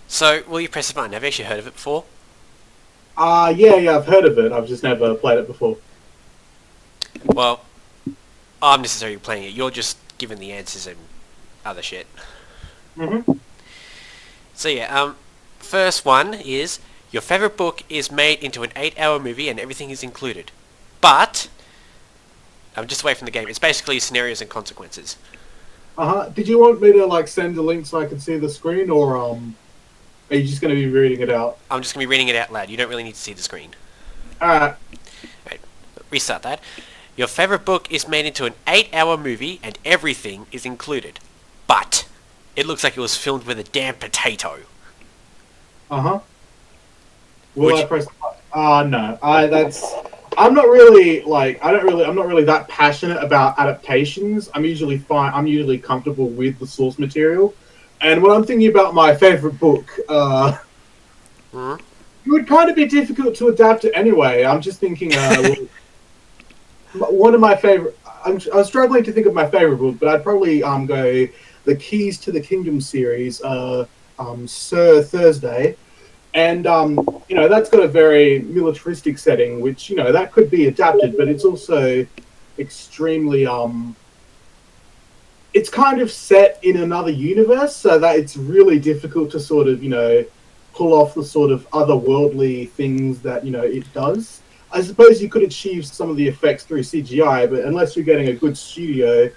So, will you press the button? Have you actually heard of it before? Yeah, I've heard of it. I've just never played it before. Well, I'm necessarily playing it. You're just giving the answers and other shit. hmm So yeah, first one is your favorite book is made into an 8-hour movie and everything is included. But I'm just away from the game. It's basically scenarios and consequences. Did you want me to like send a link so I can see the screen, or are you just going to be reading it out? I'm just gonna be reading it out loud. You don't really need to see the screen. Alright. Right, restart that. Your favorite book is made into an 8-hour movie and everything is included. But it looks like it was filmed with a damn potato. Uh huh. Will Would I you, press? No. I'm not really like. I'm not really that passionate about adaptations. I'm usually fine. I'm usually comfortable with the source material. And when I'm thinking about my favorite book, hmm? it would kind of be difficult to adapt it anyway. I'm just thinking. One of my favorite. I was struggling to think of my favorite book, but I'd probably go the Keys to the Kingdom series, Sir Thursday, and that's got a very militaristic setting, which that could be adapted, but it's also extremely it's kind of set in another universe, so that it's really difficult to sort of pull off the sort of otherworldly things that it does. I suppose you could achieve some of the effects through CGI, but unless you're getting a good studio,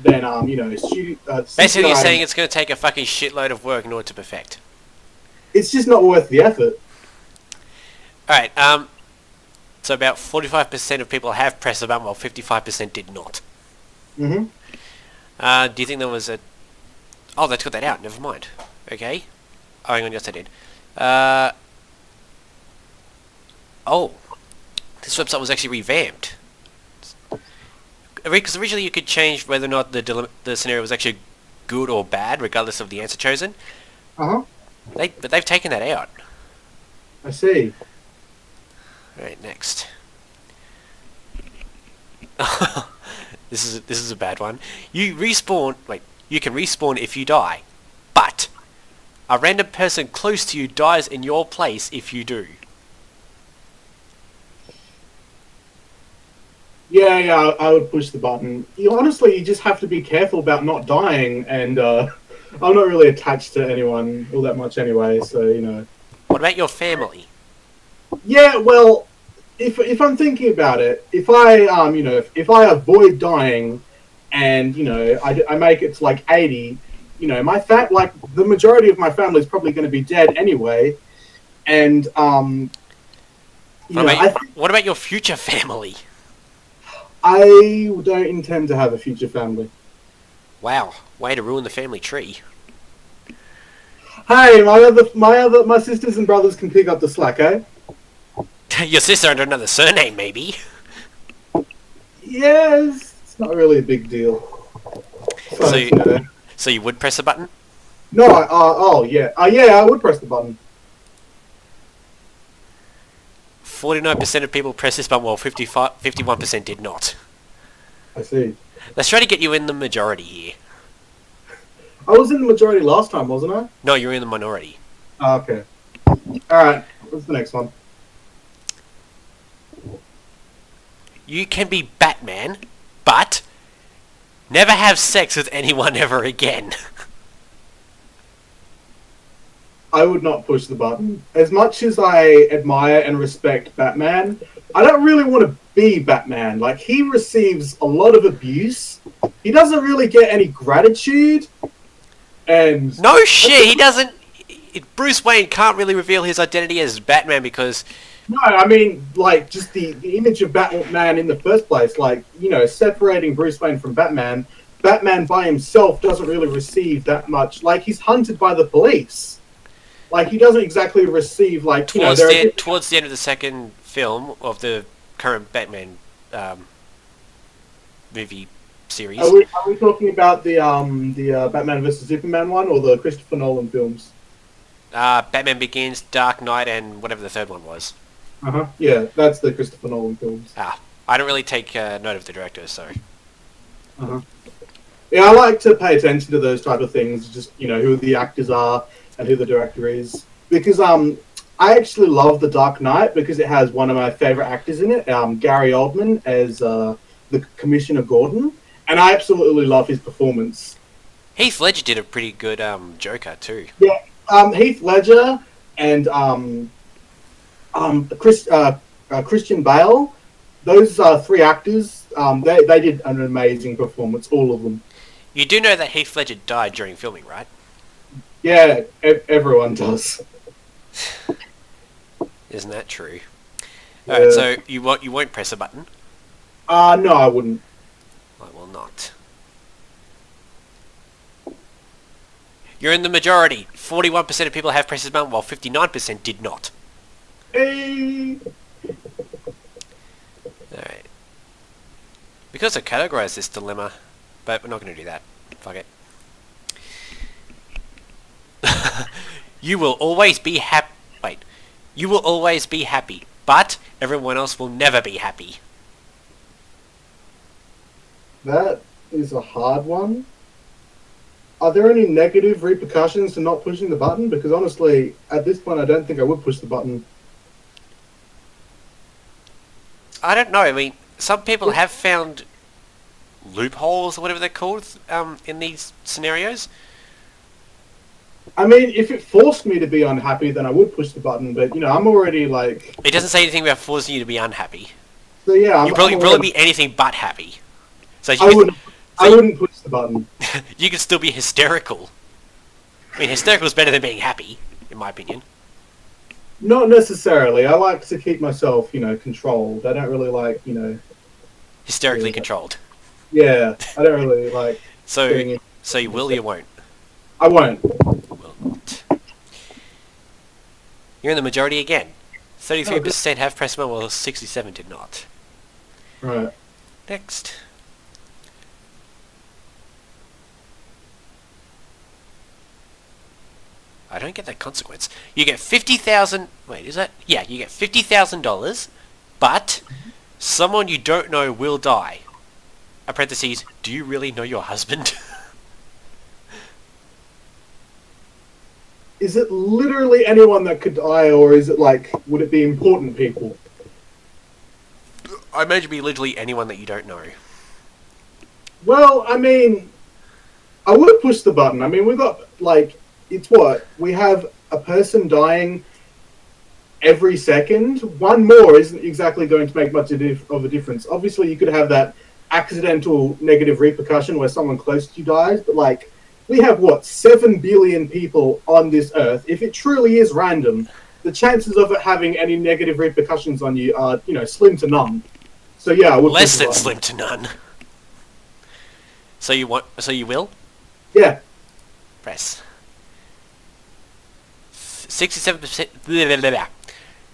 then Basically, you're CGI, saying it's gonna take a fucking shitload of work in order to perfect. it's just not worth the effort. Alright, so about 45% of people have pressed the button while 55% did not. hmm Do you think there was a... Oh, they took that out, never mind. Okay. Oh, hang on, yes I did. Oh, this website was actually revamped. Because originally you could change whether or not the scenario was actually good or bad, regardless of the answer chosen. Uh huh. But they've taken that out. I see. Alright, next. This is a bad one. You respawn. Wait, you can respawn if you die, but a random person close to you dies in your place if you do. Yeah, I would push the button. Honestly, you just have to be careful about not dying, and I'm not really attached to anyone all that much anyway, so What about your family? Yeah, well, if I'm thinking about it, if I if I avoid dying, and I make it to like 80, like the majority of my family is probably going to be dead anyway, and I think What about your future family? I don't intend to have a future family. Wow, way to ruin the family tree. Hey, my sisters and brothers can pick up the slack, eh? Your sister under another surname, maybe. Yes, it's not really a big deal. So, So, so you would press the button? no, oh yeah, yeah, I would press the button. 49% of people press this button while 51% did not. I see. Let's try to get you in the majority here. I was in the majority last time, wasn't I? No, you're in the minority. Okay. All right. What's the next one? You can be Batman, but never have sex with anyone ever again. I would not push the button. As much as I admire and respect Batman, I don't really want to be Batman. Like, he receives a lot of abuse. He doesn't really get any gratitude. And No shit, he doesn't... Bruce Wayne can't really reveal his identity as Batman because... no, I mean, like, just the image of Batman in the first place. Like, separating Bruce Wayne from Batman, Batman by himself doesn't really receive that much. Like, he's hunted by the police. Like, he doesn't exactly receive, like, Towards the end of the second film of the current Batman movie series. Are we talking about the Batman versus Superman one, or the Christopher Nolan films? Batman Begins, Dark Knight, and whatever the third one was. Uh-huh. Yeah, that's the Christopher Nolan films. I don't really take note of the director, so... Uh-huh. Yeah, I like to pay attention to those type of things, just, who the actors are, and who the director is, because I actually love The Dark Knight because it has one of my favorite actors in it, Gary Oldman as the Commissioner Gordon, and I absolutely love his performance. Heath Ledger did a pretty good Joker too. Yeah, Heath Ledger and Christian Bale. Those three actors, they did an amazing performance, all of them. You do know that Heath Ledger died during filming, right? Yeah, everyone does. Isn't that true? Yeah. Alright, so you won't press a button? No, I wouldn't. I will not. You're in the majority. 41% of people have pressed this button, while 59% did not. Hey. Alright. We could also categorize this dilemma, but we're not going to do that. Fuck it. You will always be happy. Wait. You will always be happy, but everyone else will never be happy. That is a hard one. Are there any negative repercussions to not pushing the button? Because honestly, at this point, I don't think I would push the button. I don't know. I mean, some people have found loopholes or whatever they're called in these scenarios. I mean, if it forced me to be unhappy, then I would push the button. But I'm already like. It doesn't say anything about forcing you to be unhappy. So yeah, You'd probably be anything but happy. So I wouldn't push the button. You could still be hysterical. I mean, hysterical is better than being happy, in my opinion. Not necessarily. I like to keep myself, controlled. I don't really like, Hysterically controlled. Yeah, I don't really like. So you will, you won't. I won't. Will not. You're in the majority again. 33% have pressed one, while 67 did not. Right. Next. I don't get that consequence. You get 50,000. Wait, is that? Yeah, you get $50,000, but someone you don't know will die. Parentheses. Do you really know your husband? Is it literally anyone that could die, or is it would it be important people? I imagine it'd be literally anyone that you don't know. Well, I mean, I would push the button. I mean, we've got it's what we have a person dying every second. One more isn't exactly going to make much of a difference. Obviously, you could have that accidental negative repercussion where someone close to you dies, but we have 7 billion people on this earth. If it truly is random, the chances of it having any negative repercussions on you are, slim to none. So yeah, I would less than slim to none. So you want? So you will? Yeah. Press. 67%.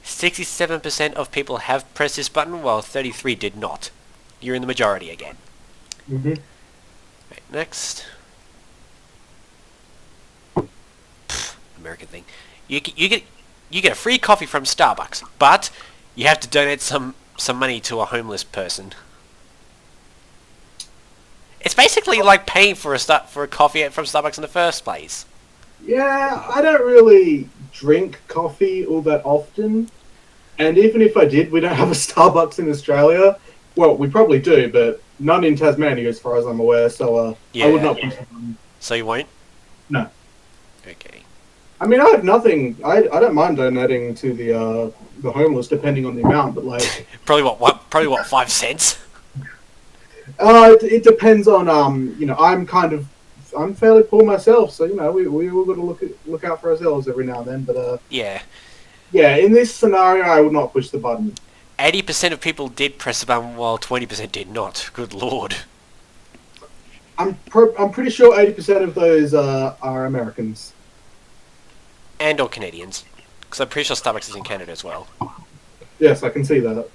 67% of people have pressed this button, while 33 did not. You're in the majority again. Mm-hmm. Right, next. American thing. You get a free coffee from Starbucks, but you have to donate some money to a homeless person. It's basically like paying for a coffee from Starbucks in the first place. Yeah, I don't really drink coffee all that often, and even if I did, we don't have a Starbucks in Australia. Well, we probably do, but none in Tasmania, as far as I'm aware. So yeah. I would not. So you won't? No. Okay. I mean, I have nothing. I don't mind donating to the homeless, depending on the amount, but probably what 5 cents. It depends on I'm fairly poor myself, so we all got to look out for ourselves every now and then. But yeah. In this scenario, I would not push the button. 80% of people did press the button, while 20% did not. Good lord. I'm pretty sure 80% of those are Americans. And or Canadians. Because I'm pretty sure Starbucks is in Canada as well. Yes, I can see that.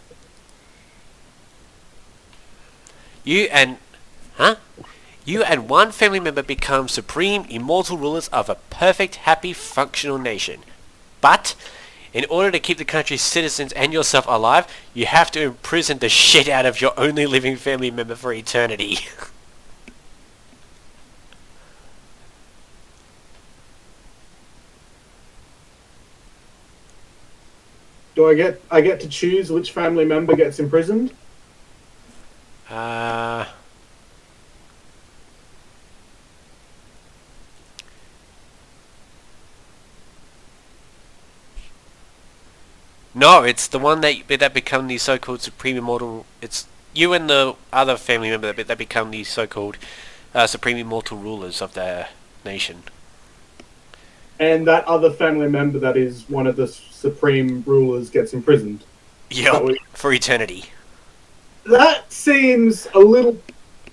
You and one family member become supreme, immortal rulers of a perfect, happy, functional nation. But, in order to keep the country's citizens and yourself alive, you have to imprison the shit out of your only living family member for eternity. Do I get to choose which family member gets imprisoned? Uh, no, it's the one that become the so-called supreme immortal. It's you and the other family member that become the so-called supreme immortal rulers of their nation. And that other family member that is one of the supreme rulers gets imprisoned. Yep, for eternity. That seems a little.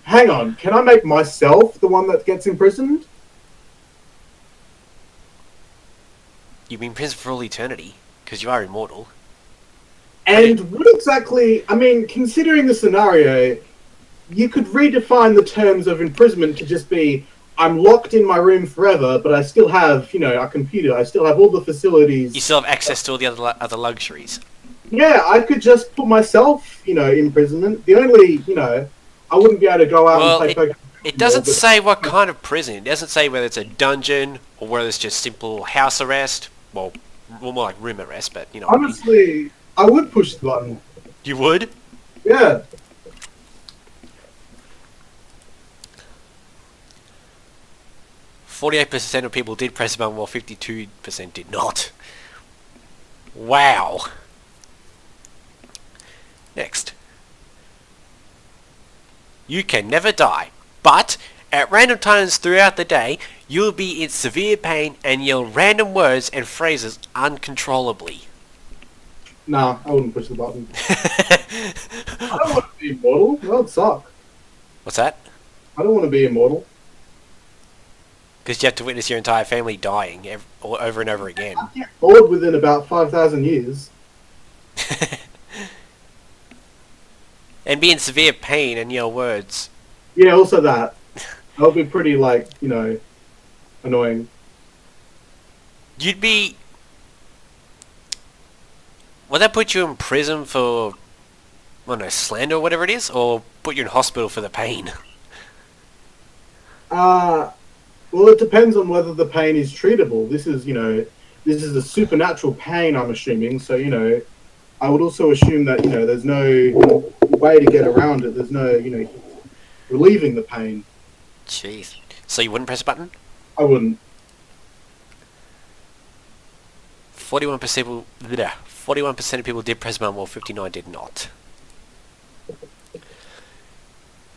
Hang on, can I make myself the one that gets imprisoned? You've been imprisoned for all eternity because you are immortal. And what exactly? I mean, considering the scenario, you could redefine the terms of imprisonment to just be I'm locked in my room forever, but I still have, a computer. I still have all the facilities. You still have access to all the other luxuries. Yeah, I could just put myself, in imprisonment. The only, I wouldn't be able to go out and play Pokemon. It doesn't say what kind of prison. It doesn't say whether it's a dungeon or whether it's just simple house arrest. Well, more like room arrest, but Honestly, I would push the button. You would? Yeah. 48% of people did press the button while 52% did not. Wow. Next. You can never die, but at random times throughout the day, you'll be in severe pain and yell random words and phrases uncontrollably. Nah, I wouldn't push the button. I don't want to be immortal. That would suck. What's that? I don't want to be immortal. Because you have to witness your entire family dying over and over again. I get bored within about 5,000 years. And be in severe pain and yell words. Yeah, also that. That would be pretty, annoying. You'd be... Would that put you in prison for, I don't know, slander or whatever it is? Or put you in hospital for the pain? Well, it depends on whether the pain is treatable. This is a supernatural pain, I'm assuming. So, I would also assume that, there's no way to get around it. There's no, relieving the pain. Jeez. So you wouldn't press a button? I wouldn't. 41% of people did press a button while 59 did not.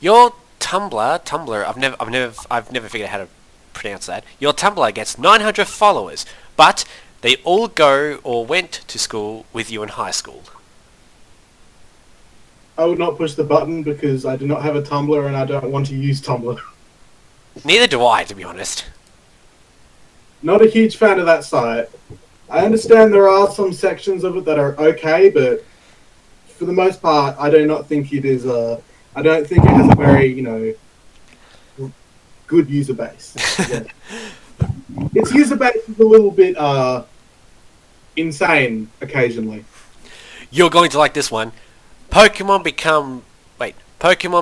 Your Tumblr, I've never figured out how to pronounce that. Your Tumblr gets 900 followers, but they all go or went to school with you in high school. I would not push the button because I do not have a Tumblr and I don't want to use Tumblr. Neither do I, to be honest. Not a huge fan of that site. I understand there are some sections of it that are okay, but for the most part, I do not think it is I don't think it has a very, good user base. Yeah. Its user base is a little bit insane occasionally. You're going to like this one. Pokemon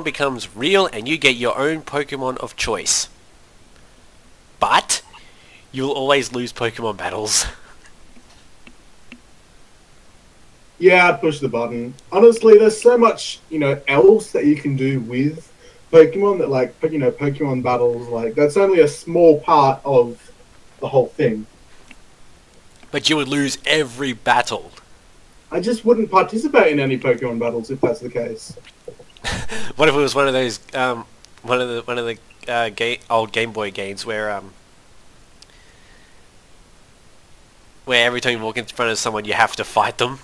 becomes real and you get your own Pokemon of choice. But you'll always lose Pokemon battles. Yeah, I'd push the button. Honestly, there's so much, else that you can do with Pokemon that, Pokemon battles, that's only a small part of the whole thing. But you would lose every battle. I just wouldn't participate in any Pokemon battles if that's the case. What if it was one of those, one of the old Game Boy games where every time you walk in front of someone you have to fight them?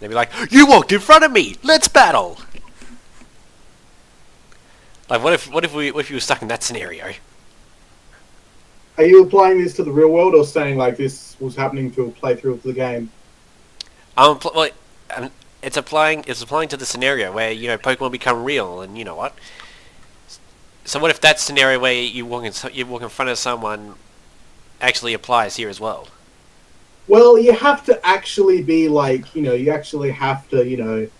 They'd be like, "You walked in front of me. Let's battle." Like, what if you were stuck in that scenario? Are you applying this to the real world or saying this was happening to a playthrough of the game? It's applying to the scenario where Pokemon become real, and you know what? So what if that scenario where you walk in front of someone actually applies here as well? Well, you have to actually be you actually have to,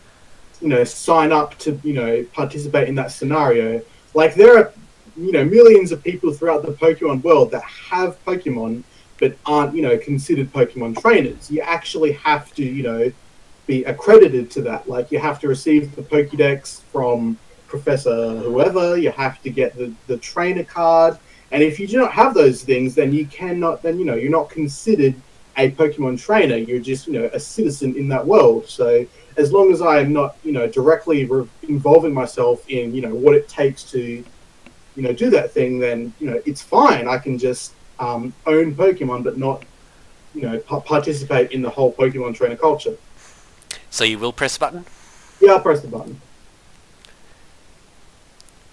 sign up to, participate in that scenario. There are, millions of people throughout the Pokemon world that have Pokemon but aren't, considered Pokemon trainers. You actually have to, be accredited to that. Like, you have to receive the Pokédex from Professor whoever, you have to get the trainer card, and if you do not have those things, then you cannot, then, you're not considered a Pokemon trainer. You're just, a citizen in that world. So as long as I am not, directly involving myself in, what it takes to, do that thing, then, it's fine. I can just own Pokemon, but not, participate in the whole Pokemon trainer culture. So you will press the button? Yeah, I'll press the button.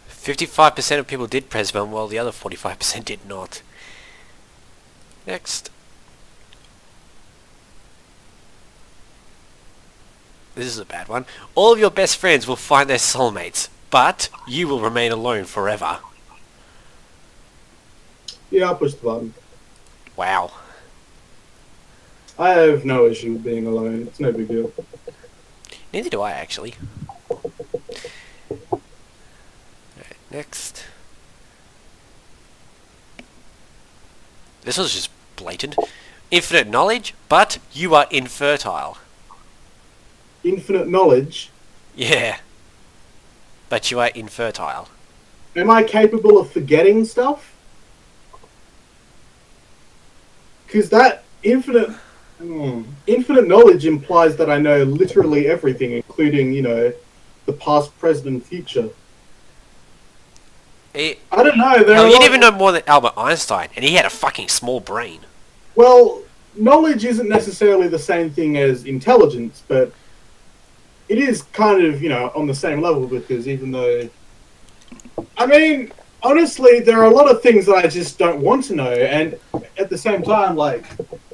55% of people did press the button, while the other 45% did not. Next. This is a bad one. All of your best friends will find their soulmates, but you will remain alone forever. Yeah, I'll push the button. Wow. I have no issue with being alone. It's no big deal. Neither do I, actually. Alright, next. This was just blatant. Infinite knowledge, but you are infertile. Infinite knowledge? Yeah. But you are infertile. Am I capable of forgetting stuff? Because that infinite knowledge implies that I know literally everything, including, the past, present, and future. I don't know. You didn't even know more than Albert Einstein, and he had a fucking small brain. Well, knowledge isn't necessarily the same thing as intelligence, but it is kind of, on the same level, because even though... I mean, honestly, there are a lot of things that I just don't want to know, and at the same time, like,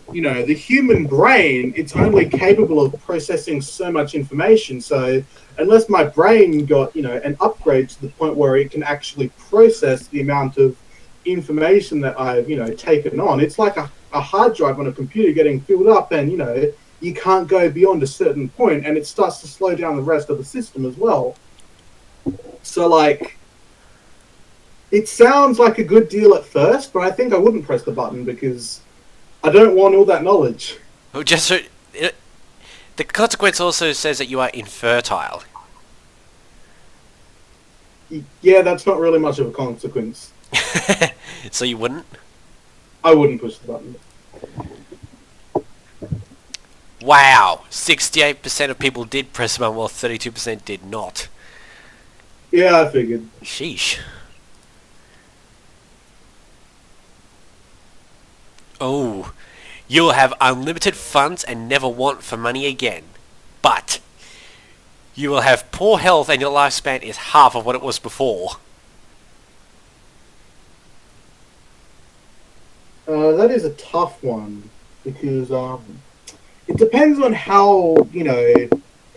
the human brain, it's only capable of processing so much information, so unless my brain got, an upgrade to the point where it can actually process the amount of information that I've, taken on, it's like a hard drive on a computer getting filled up, and, you can't go beyond a certain point, and it starts to slow down the rest of the system as well. So, like, it sounds like a good deal at first, but I think I wouldn't press the button because I don't want all that knowledge. Well, just so, the consequence also says that you are infertile. Yeah, that's not really much of a consequence. So you wouldn't? I wouldn't push the button. Wow, 68% of people did press the button, while 32% did not. Yeah, I figured. Sheesh. Oh, you'll have unlimited funds and never want for money again. But you will have poor health and your lifespan is half of what it was before. That is a tough one because it depends on how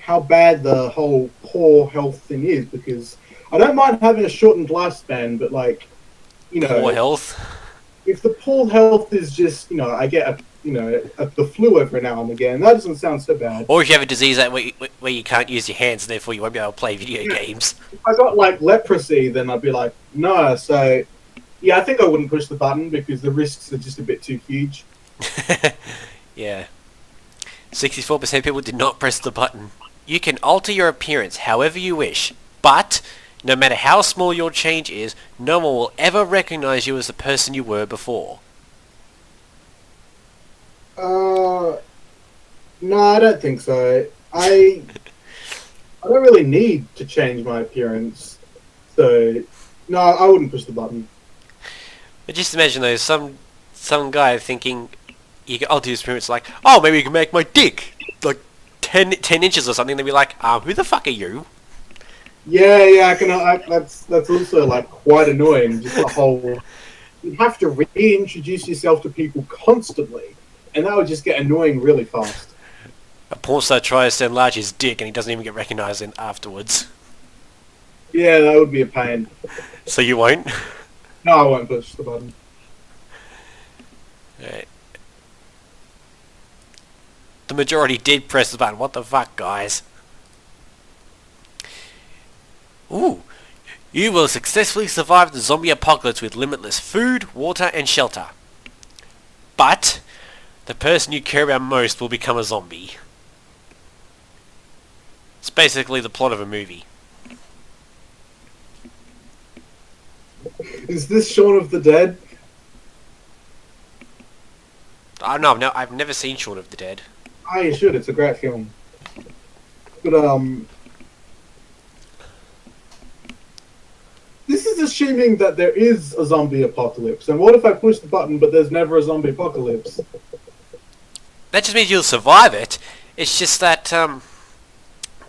how bad the whole poor health thing is. Because I don't mind having a shortened lifespan, but like Poor health. If the poor health is just I get the flu every now and again, that doesn't sound so bad. Or if you have a disease that where you can't use your hands and therefore you won't be able to play video games. If I got like leprosy, then I'd be like, no. So yeah, I think I wouldn't push the button because the risks are just a bit too huge. Yeah. 64% of people did not press the button. You can alter your appearance however you wish, but no matter how small your change is, no one will ever recognize you as the person you were before. No, I don't think so. I don't really need to change my appearance, so no, I wouldn't push the button. But just imagine though, some guy thinking you can alter his appearance, like, oh, maybe you can make my dick like 10 inches or something. They'd be like, who the fuck are you? Yeah, that's also like quite annoying. Just the whole you have to reintroduce yourself to people constantly, and that would just get annoying really fast. A porn star tries to enlarge his dick and he doesn't even get recognised afterwards. Yeah, that would be a pain. So you won't? No, I won't push the button. Right. The majority did press the button. What the fuck, guys? Ooh. You will successfully survive the zombie apocalypse with limitless food, water, and shelter. but the person you care about most will become a zombie. It's basically the plot of a movie. Is this Shaun of the Dead? No, I've never seen Shaun of the Dead. Oh, you should. It's a great film. But this is assuming that there is a zombie apocalypse. And what if I push the button, but there's never a zombie apocalypse? That just means you'll survive it. It's just that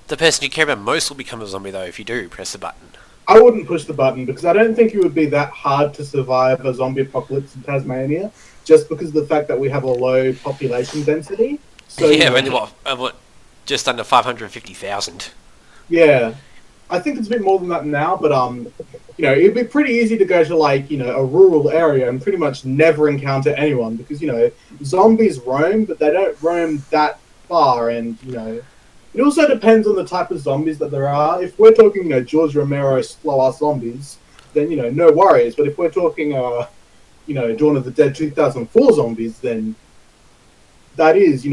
the person you care about most will become a zombie, though, if you do press the button. I wouldn't push the button because I don't think it would be that hard to survive a zombie apocalypse in Tasmania, just because of the fact that we have a low population density. So, yeah, only what, just under 550,000. Yeah, I think it's a bit more than that now, but it'd be pretty easy to go to a rural area and pretty much never encounter anyone because zombies roam, but they don't roam that far, and it also depends on the type of zombies that there are. If we're talking George Romero slow-ass zombies, then no worries. But if we're talking Dawn of the Dead 2004 zombies, then that is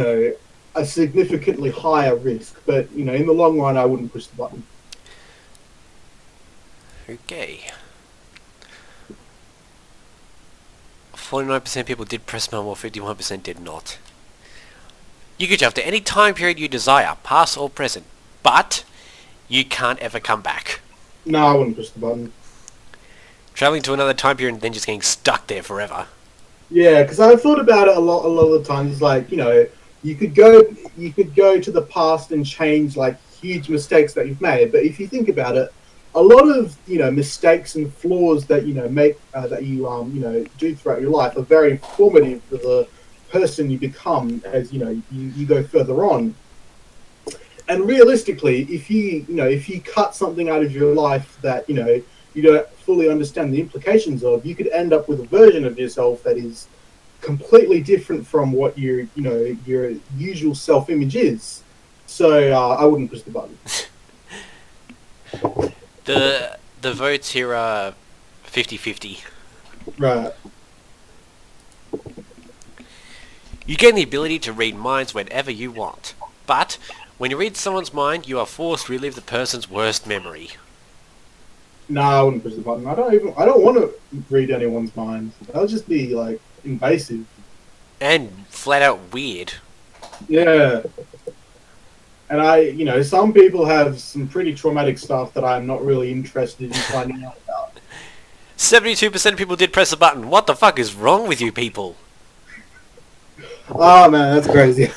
a significantly higher risk. But in the long run, I wouldn't push the button. Okay. 49% of people did press no, while 51% did not. You can jump to any time period you desire, past or present, but you can't ever come back. No, I wouldn't push the button. Traveling to another time period and then just getting stuck there forever. Yeah, because I've thought about it a lot of the times. Like, you could go to the past and change huge mistakes that you've made. But if you think about it, a lot of mistakes and flaws that make that you do throughout your life are very informative for the person you become as you go further on. And realistically, if you cut something out of your life that you don't fully understand the implications of, you could end up with a version of yourself that is completely different from what your usual self-image is. So I wouldn't push the button. The votes here are 50-50. Right. You gain the ability to read minds whenever you want, but when you read someone's mind, you are forced to relive the person's worst memory. No, I wouldn't push the button. I don't want to read anyone's mind. That would just be invasive. And flat out weird. Yeah. And some people have some pretty traumatic stuff that I'm not really interested in finding out about. 72% of people did press the button. What the fuck is wrong with you people? Oh man, that's crazy.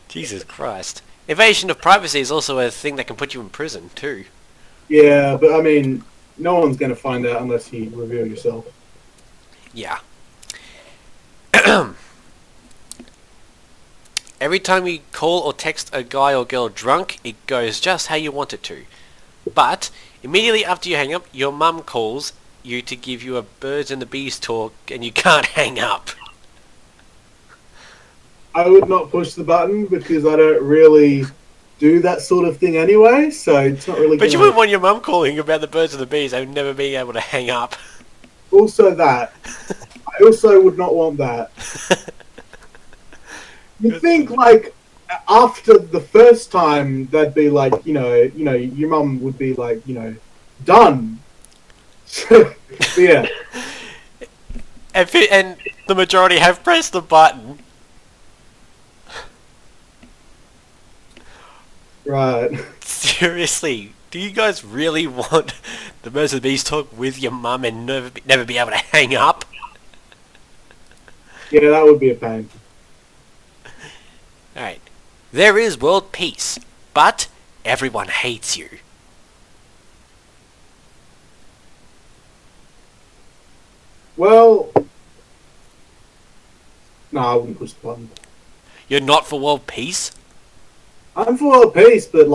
Jesus Christ. Invasion of privacy is also a thing that can put you in prison, too. Yeah, but I mean, no one's going to find out unless you reveal yourself. Yeah. Every time you call or text a guy or girl drunk, it goes just how you want it to. But immediately after you hang up, your mum calls you to give you a birds and the bees talk, and you can't hang up. I would not push the button because I don't really do that sort of thing anyway, so it's not really. But you wouldn't want your mum calling about the birds and the bees and never being able to hang up. Also that. I also would not want that. You think after the first time they'd be your mum would be done. Yeah. And the majority have pressed the button. Right. Seriously, do you guys really want the birds and the bees talk with your mum and never be able to hang up? Yeah, that would be a pain. Alright. There is world peace, but everyone hates you. Well, no, I wouldn't push the button. You're not for world peace? I'm for world peace, but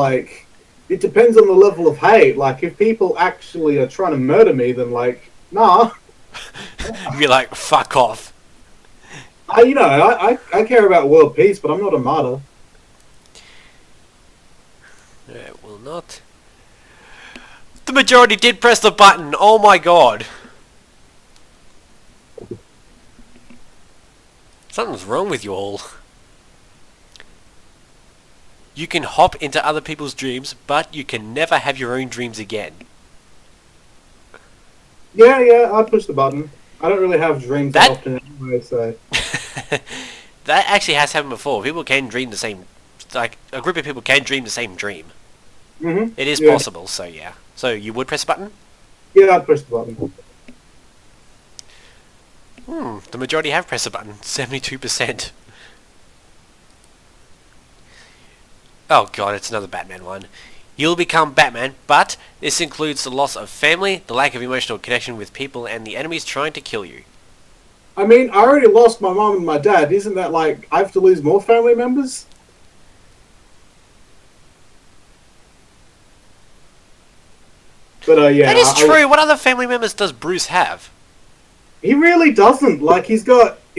it depends on the level of hate. If people actually are trying to murder me, then nah. You'd be like, fuck off. I care about world peace, but I'm not a martyr. It will not. The majority did press the button. Oh my god. Something's wrong with you all. You can hop into other people's dreams, but you can never have your own dreams again. Yeah, I'd push the button. I don't really have dreams that That often anyway, so... that actually has happened before. People can dream the same, like a group of people can dream the same dream. It is Yeah. possible. So yeah. So you would press a button? Yeah, I'd push the button. The majority have pressed a button. 72%. Oh god, it's another Batman one. You'll become Batman, but this includes the loss of family, the lack of emotional connection with people, and the enemies trying to kill you. I mean, I already lost my mom and my dad. Isn't that like, I have to lose more family members? But yeah. That is true. What other family members does Bruce have? He really doesn't. Like, he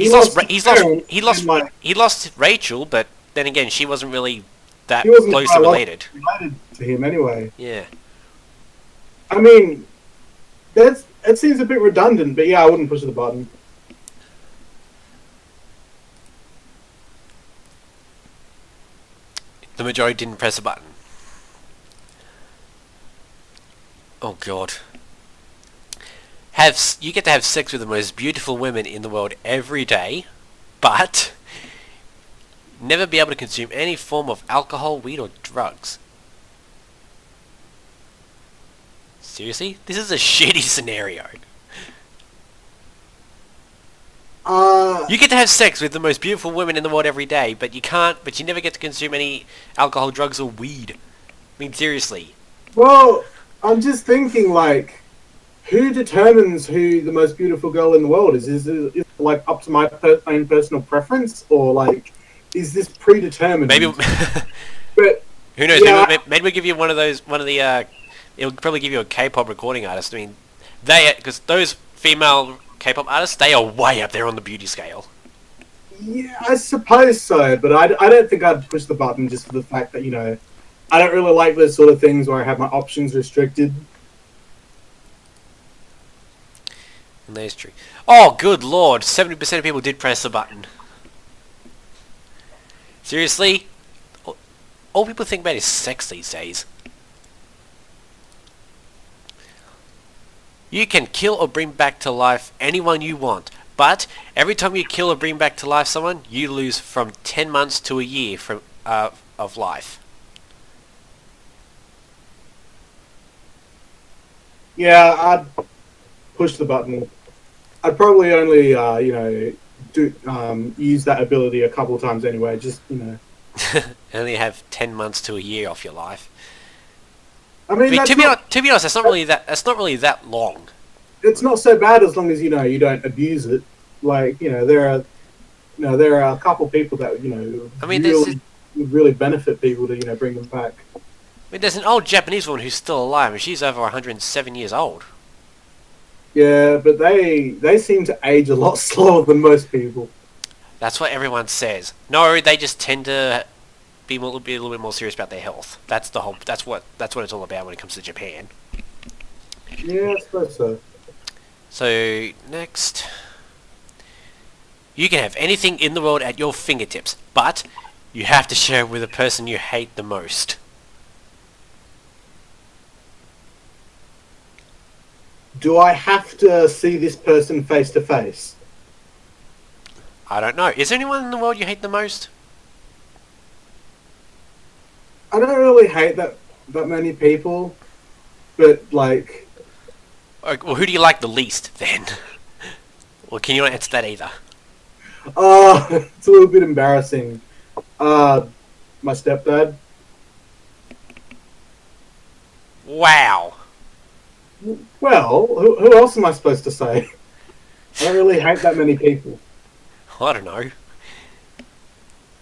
lost He lost Rachel, but then again, she wasn't really that he wasn't closely related. related to him anyway. Yeah. I mean, it seems a bit redundant, but yeah, I wouldn't push the button. The majority didn't press a button. Oh god. You get to have sex with the most beautiful women in the world every day, but never be able to consume any form of alcohol, weed, or drugs. Seriously? This is a shitty scenario. You get to have sex with the most beautiful women in the world every day, but you never get to consume any alcohol, drugs, or weed. I mean, seriously. Well, I'm just thinking, like, who determines who the most beautiful girl in the world is? Is it like up to my own personal preference, or like is this predetermined? Maybe, but who knows? Yeah, Maybe we'll give you one of the. It'll probably give you a K-pop recording artist. I mean, because those female K-pop artists, they are way up there on the beauty scale. yeah, I suppose so. But I don't think I'd push the button just for the fact that I don't really like those sort of things where I have my options restricted. And that is true. Oh, good lord! 70% of people did press the button. Seriously? All people think about is sex these days. You can kill or bring back to life anyone you want, but every time you kill or bring back to life someone, you lose from 10 months to a year of life. Yeah, I'd push the button. I'd probably only use that ability a couple of times anyway. Just Only have 10 months to a year off your life. I mean, To be honest, that's not really that long. It's not so bad as long as you don't abuse it. Like there are a couple people that I mean, would really benefit people to bring them back. I mean, there's an old Japanese woman who's still alive, and she's over 107 years old. Yeah, but they seem to age a lot slower than most people. That's what everyone says. No, they just tend to be a little bit more serious about their health. That's what it's all about when it comes to Japan. Yeah, I suppose so. So next, you can have anything in the world at your fingertips, but you have to share it with the person you hate the most. Do I have to see this person face to face? I don't know. Is there anyone in the world you hate the most? I don't really hate that many people, but like. Well, who do you like the least then? Well, can you not answer that either? It's a little bit embarrassing. My stepdad. Wow. Well, who else am I supposed to say? I don't really hate that many people. I don't know.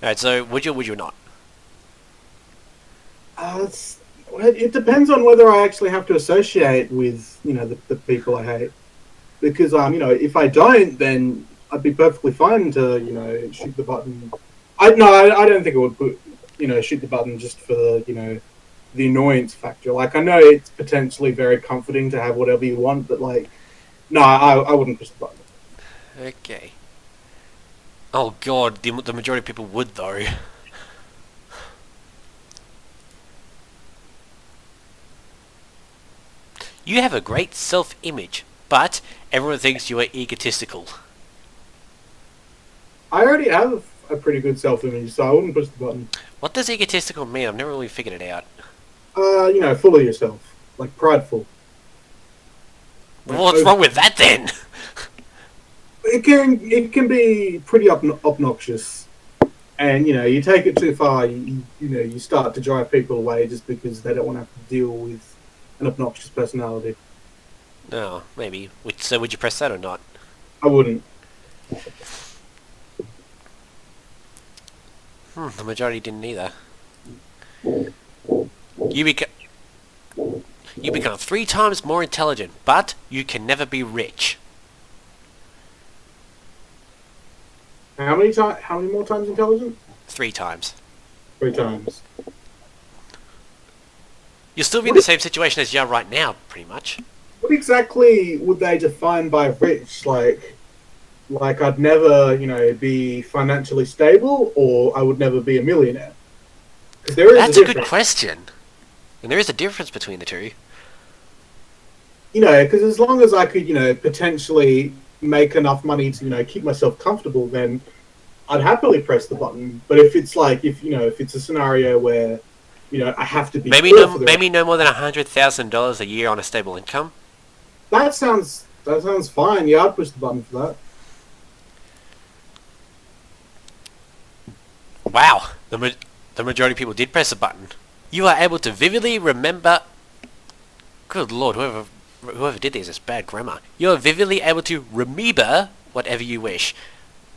Alright, so would you or would you not? It depends on whether I actually have to associate with the people I hate. Because if I don't, then I'd be perfectly fine to shoot the button. I don't think I would put shoot the button just for the annoyance factor. Like, I know it's potentially very comforting to have whatever you want, but like, no, I wouldn't push the button. Okay. Oh god, the majority of people would though. You have a great self-image, but everyone thinks you are egotistical. I already have a pretty good self-image, so I wouldn't push the button. What does egotistical mean? I've never really figured it out. Full of yourself, like prideful. Well, what's wrong with that then? It can be pretty obnoxious, and you take it too far. You start to drive people away just because they don't want to have to deal with an obnoxious personality. No, maybe. So would you press that or not? I wouldn't. The majority didn't either. You become 3 times more intelligent, but you can never be rich. How many more times intelligent? 3 times. 3 times. You'll still be in the same situation as you are right now, pretty much. What exactly would they define by rich? Like I'd never, be financially stable, or I would never be a millionaire. Because there is That's a a difference. good question. And there is a difference between the two. Because as long as I could, potentially make enough money to, keep myself comfortable, then I'd happily press the button. But if it's if it's a scenario where, I have to be Maybe no more than $100,000 a year on a stable income. That sounds fine. Yeah, I'd push the button for that. Wow, the majority of people did press a button. You are able to vividly remember. Good lord, whoever did this is bad grammar. You are vividly able to remember whatever you wish.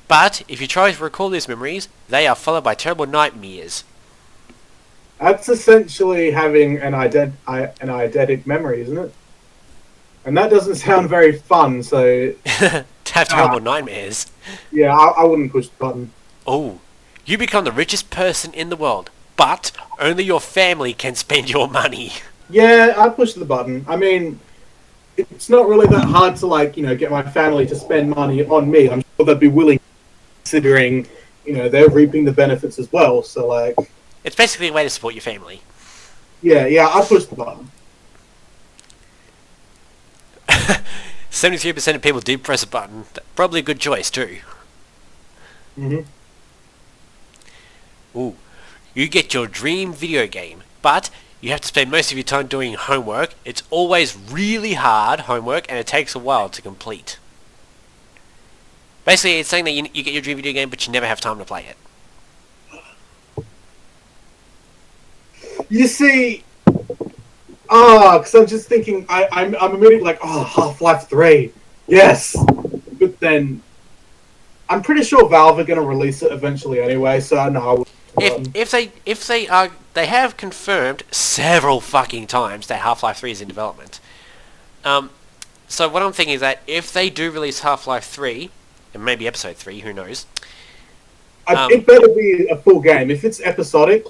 But if you try to recall these memories, they are followed by terrible nightmares. That's essentially having an eidetic memory, isn't it? And that doesn't sound very fun. So To have terrible nightmares. yeah, I wouldn't push the button. Oh, you become the richest person in the world, but only your family can spend your money. Yeah, I'd push the button. I mean, it's not really that hard to get my family to spend money on me. I'm sure they'd be willing, considering they're reaping the benefits as well. So It's basically a way to support your family. yeah, I'd push the button. 73% of people did press a button. Probably a good choice too. hmm Ooh, you get your dream video game, but you have to spend most of your time doing homework. It's always really hard homework, and it takes a while to complete. Basically, it's saying that you get your dream video game, but you never have time to play it. You see, because I'm just thinking, I'm immediately like, Half-Life 3, yes. But then, I'm pretty sure Valve are going to release it eventually anyway. So no. They have confirmed several fucking times that Half-Life 3 is in development. So what I'm thinking is that if they do release Half-Life 3, and maybe Episode 3, who knows? It better be a full game. If it's episodic,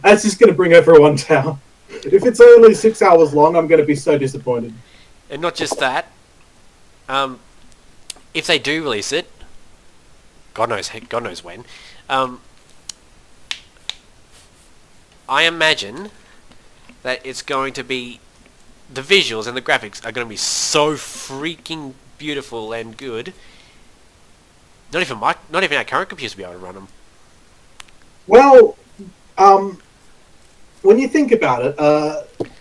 that's just going to bring everyone down. If it's only 6 hours long, I'm going to be so disappointed. And not just that, if they do release it, God knows when, I imagine that it's going to be, the visuals and the graphics are going to be so freaking beautiful and good. Not even our current computers will be able to run them. Well, when you think about it,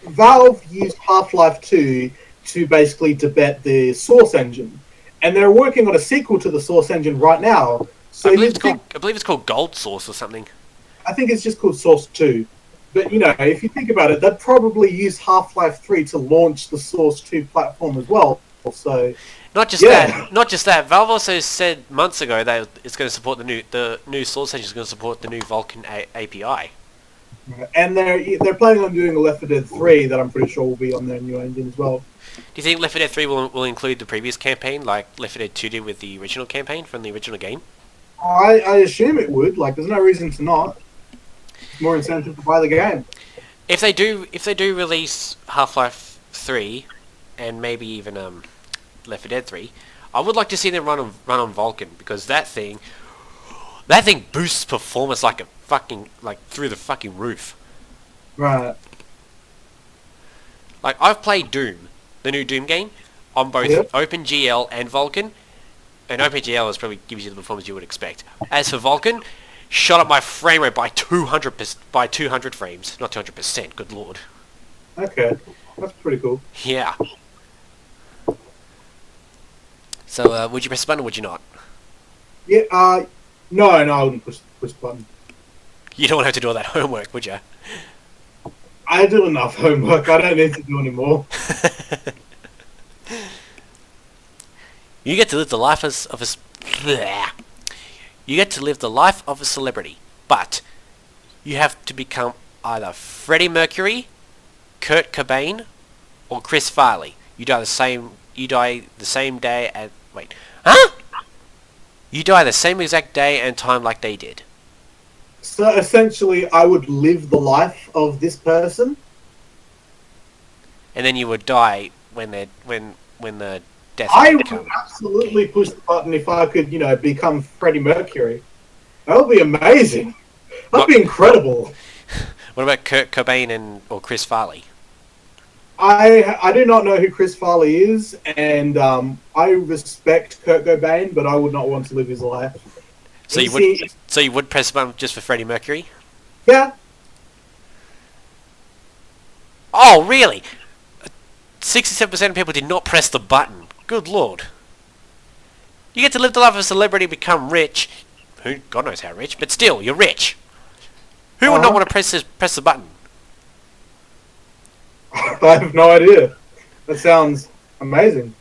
Valve used Half-Life 2 to basically debate the Source engine, and they're working on a sequel to the Source engine right now. So I believe it's called Gold Source or something. I think it's just called Source 2. But, if you think about it, they'd probably use Half-Life 3 to launch the Source 2 platform as well. So, Not just that. Valve also said months ago that it's going to support the new Source engine is going to support the new Vulkan API. And they're planning on doing a Left 4 Dead 3 that I'm pretty sure will be on their new engine as well. Do you think Left 4 Dead 3 will include the previous campaign, like Left 4 Dead 2 did with the original campaign from the original game? I assume it would. There's no reason to not. It's more incentive to buy the game. If they do release Half-Life 3, and maybe even Left 4 Dead 3, I would like to see them run on Vulkan, because that thing, That thing boosts performance like a fucking, like, through the fucking roof. Right. Like, I've played Doom, the new Doom game, on both Yep. OpenGL and Vulkan, and OpenGL is probably gives you the performance you would expect. As for Vulkan, shot up my frame rate by 200 frames, not 200%. Good lord. Okay. That's pretty cool. Yeah. So, would you press the button or would you not? Yeah. No, I wouldn't push the button. You don't have to do all that homework, would you? I do enough homework. I don't need to do any more. You get to live the life of a. Bleh. You get to live the life of a celebrity, but you have to become either Freddie Mercury, Kurt Cobain, or Chris Farley. You die the same. You die the same day and wait, huh? You die the same exact day and time like they did. So essentially, I would live the life of this person. And then you would die when the death I would would come. absolutely push the button if I could, become Freddie Mercury. That would be amazing. That'd be incredible. What about Kurt Cobain or Chris Farley? I do not know who Chris Farley is, and I respect Kurt Cobain, but I would not want to live his life. So you would press the button just for Freddie Mercury? Yeah. Oh, really? 67% of people did not press the button. Good lord. You get to live the life of a celebrity, become rich. Who, God knows how rich, but still, you're rich. Who would not want to press the button? I have no idea. That sounds amazing.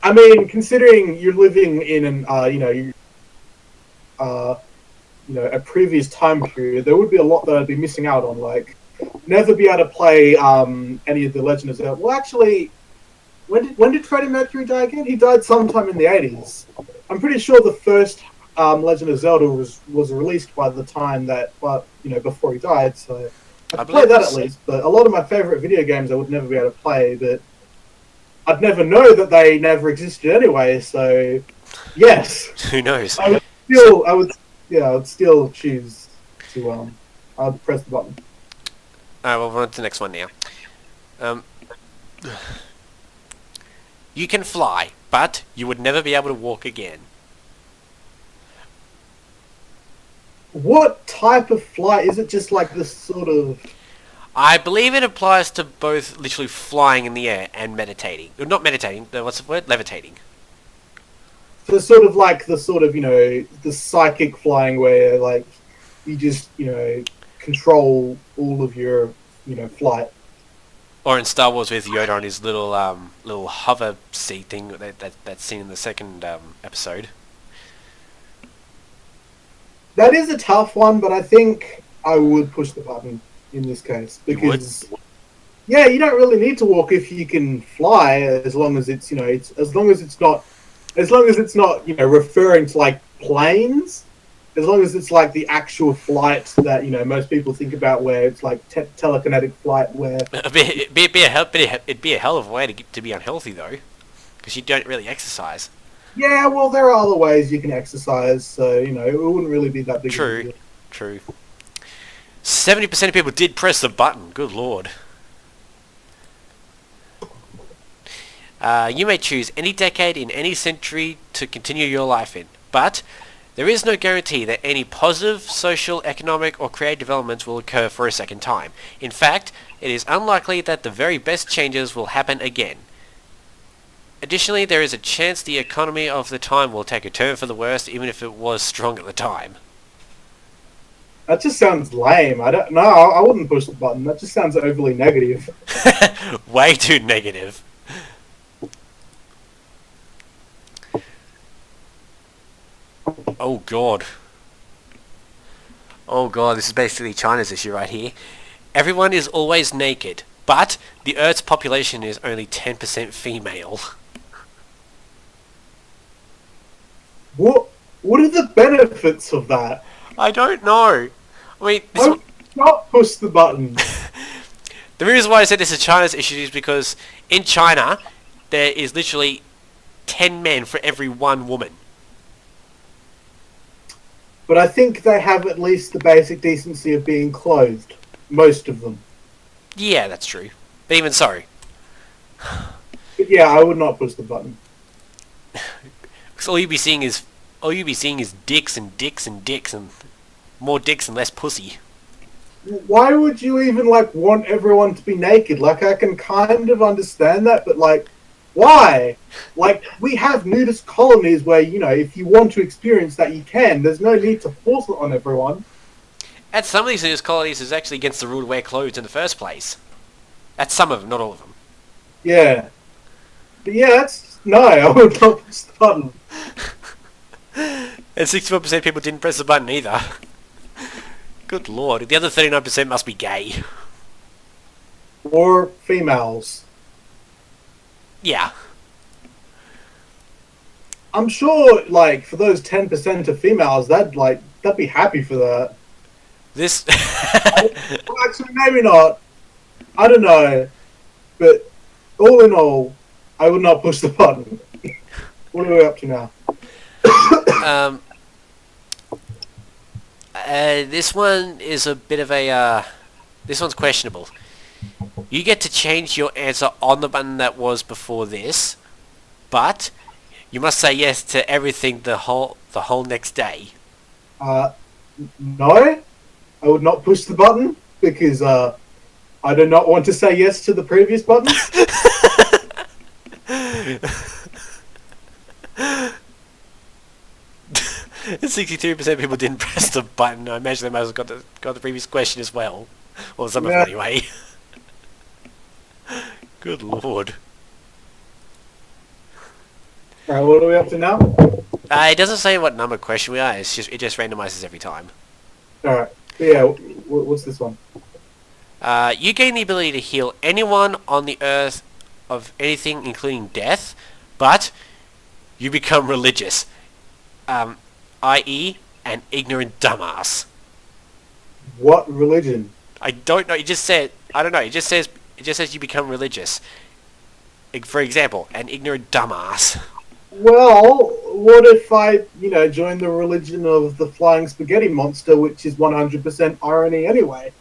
I mean, considering you're living in a previous time period, there would be a lot that I'd be missing out on. Like, never be able to play any of the Legend of Zelda. Well, actually, when did Freddie Mercury die again? He died sometime in the 80s. I'm pretty sure the first Legend of Zelda was released by the time that, before he died. So I played that at least. But a lot of my favorite video games I would never be able to play. But I'd never know that they never existed anyway. So yes, Who knows? I would still choose to I'd press the button. Alright, well, we're on to the next one now. You can fly, but you would never be able to walk again. What type of flight? Is it just like this sort of... I believe it applies to both literally flying in the air and meditating. Not meditating, what's the word? Levitating. So sort of like the the psychic flying where, like, you just, control all of your, flight. Or in Star Wars with Yoda on his little hover seat thing that's seen in the second episode. That is a tough one, but I think I would push the button in this case because, yeah, you don't really need to walk if you can fly, as long as it's as long as it's not referring to like planes, as long as it's like the actual flight that most people think about, where it's like telekinetic flight, where It'd be a hell of a way to be unhealthy though, because you don't really exercise. yeah, well, there are other ways you can exercise, so it wouldn't really be that big. True. Of a deal. True. 70% of people did press the button. Good lord. You may choose any decade in any century to continue your life in, but there is no guarantee that any positive social, economic, or creative developments will occur for a second time. In fact, it is unlikely that the very best changes will happen again. Additionally, there is a chance the economy of the time will take a turn for the worst, even if it was strong at the time. That just sounds lame. I wouldn't push the button. That just sounds overly negative. Way too negative. Oh god. Oh god, this is basically China's issue right here. Everyone is always naked, but the Earth's population is only 10% female. What are the benefits of that? I don't know. I mean, I would not push the button. the reason why I said this is China's issue is because in China, there is literally 10 men for every one woman. but I think they have at least the basic decency of being clothed. Most of them. Yeah, that's true. But even so, But yeah, I would not push the button. 'cause all you'll be seeing is dicks and dicks and dicks and more dicks and less pussy. Why would you even like want everyone to be naked? Like I can kind of understand that, but like why? Like we have nudist colonies where, if you want to experience that you can. There's no need to force it on everyone. At some of these nudist colonies, it's actually against the rule to wear clothes in the first place. At some of them, not all of them. Yeah. But yeah, I would not push the button. And 64% of people didn't press the button either. Good lord. The other 39% must be gay. Or females. Yeah. I'm sure like for those 10% of females, they'd be happy for that. This... Well, actually, maybe not. I don't know. But all in all, I would not push the button. What are we up to now? This one is a bit of a, this one's questionable. You get to change your answer on the button that was before this, but you must say yes to everything the whole next day. No, I would not push the button because I do not want to say yes to the previous buttons. 63% of people didn't press the button. I imagine they might have got the previous question as well. Or some of Yeah. them anyway. Good lord. Alright, what are we up to now? It doesn't say what number question we are. It just randomizes every time. Alright, yeah, what's this one? You gain the ability to heal anyone on the earth of anything, including death, but you become religious. I.e., an ignorant dumbass. What religion? I don't know. It just said. I don't know. It just says you become religious. For example, an ignorant dumbass. Well, what if I, join the religion of the flying spaghetti monster, which is 100% irony anyway?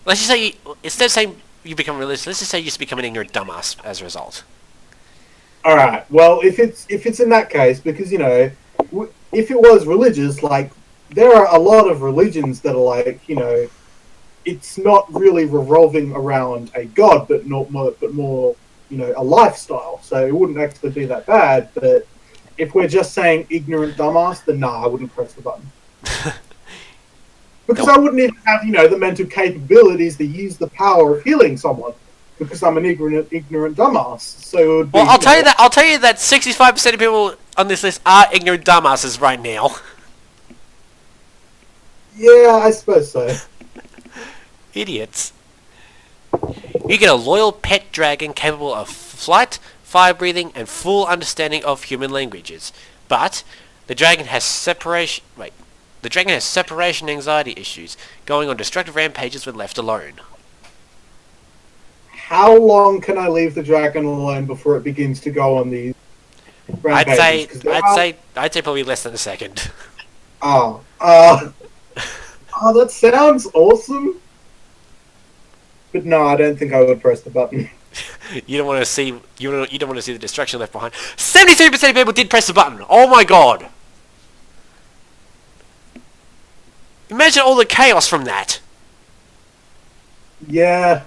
Let's just say instead of saying you become religious, let's just say you just become an ignorant dumbass as a result. Alright, well, if it's in that case, because, if it was religious, like, there are a lot of religions that are like, it's not really revolving around a god, but more, a lifestyle. So it wouldn't actually be that bad. But if we're just saying ignorant dumbass, then I wouldn't press the button. Because I wouldn't even have, the mental capabilities to use the power of healing someone. Because I'm an ignorant dumbass. So it would be, Well, I'll tell you that 65% of people on this list are ignorant dumbasses right now. Yeah, I suppose so. Idiots. You get a loyal pet dragon capable of flight, fire breathing, and full understanding of human languages. But the dragon has separation anxiety issues, going on destructive rampages when left alone. How long can I leave the dragon alone before it begins to go on these rampages? I'd say probably less than a second. Oh, that sounds awesome. But no, I don't think I would press the button. You don't want to see the destruction left behind. 73% of people did press the button. Oh my god! Imagine all the chaos from that. Yeah.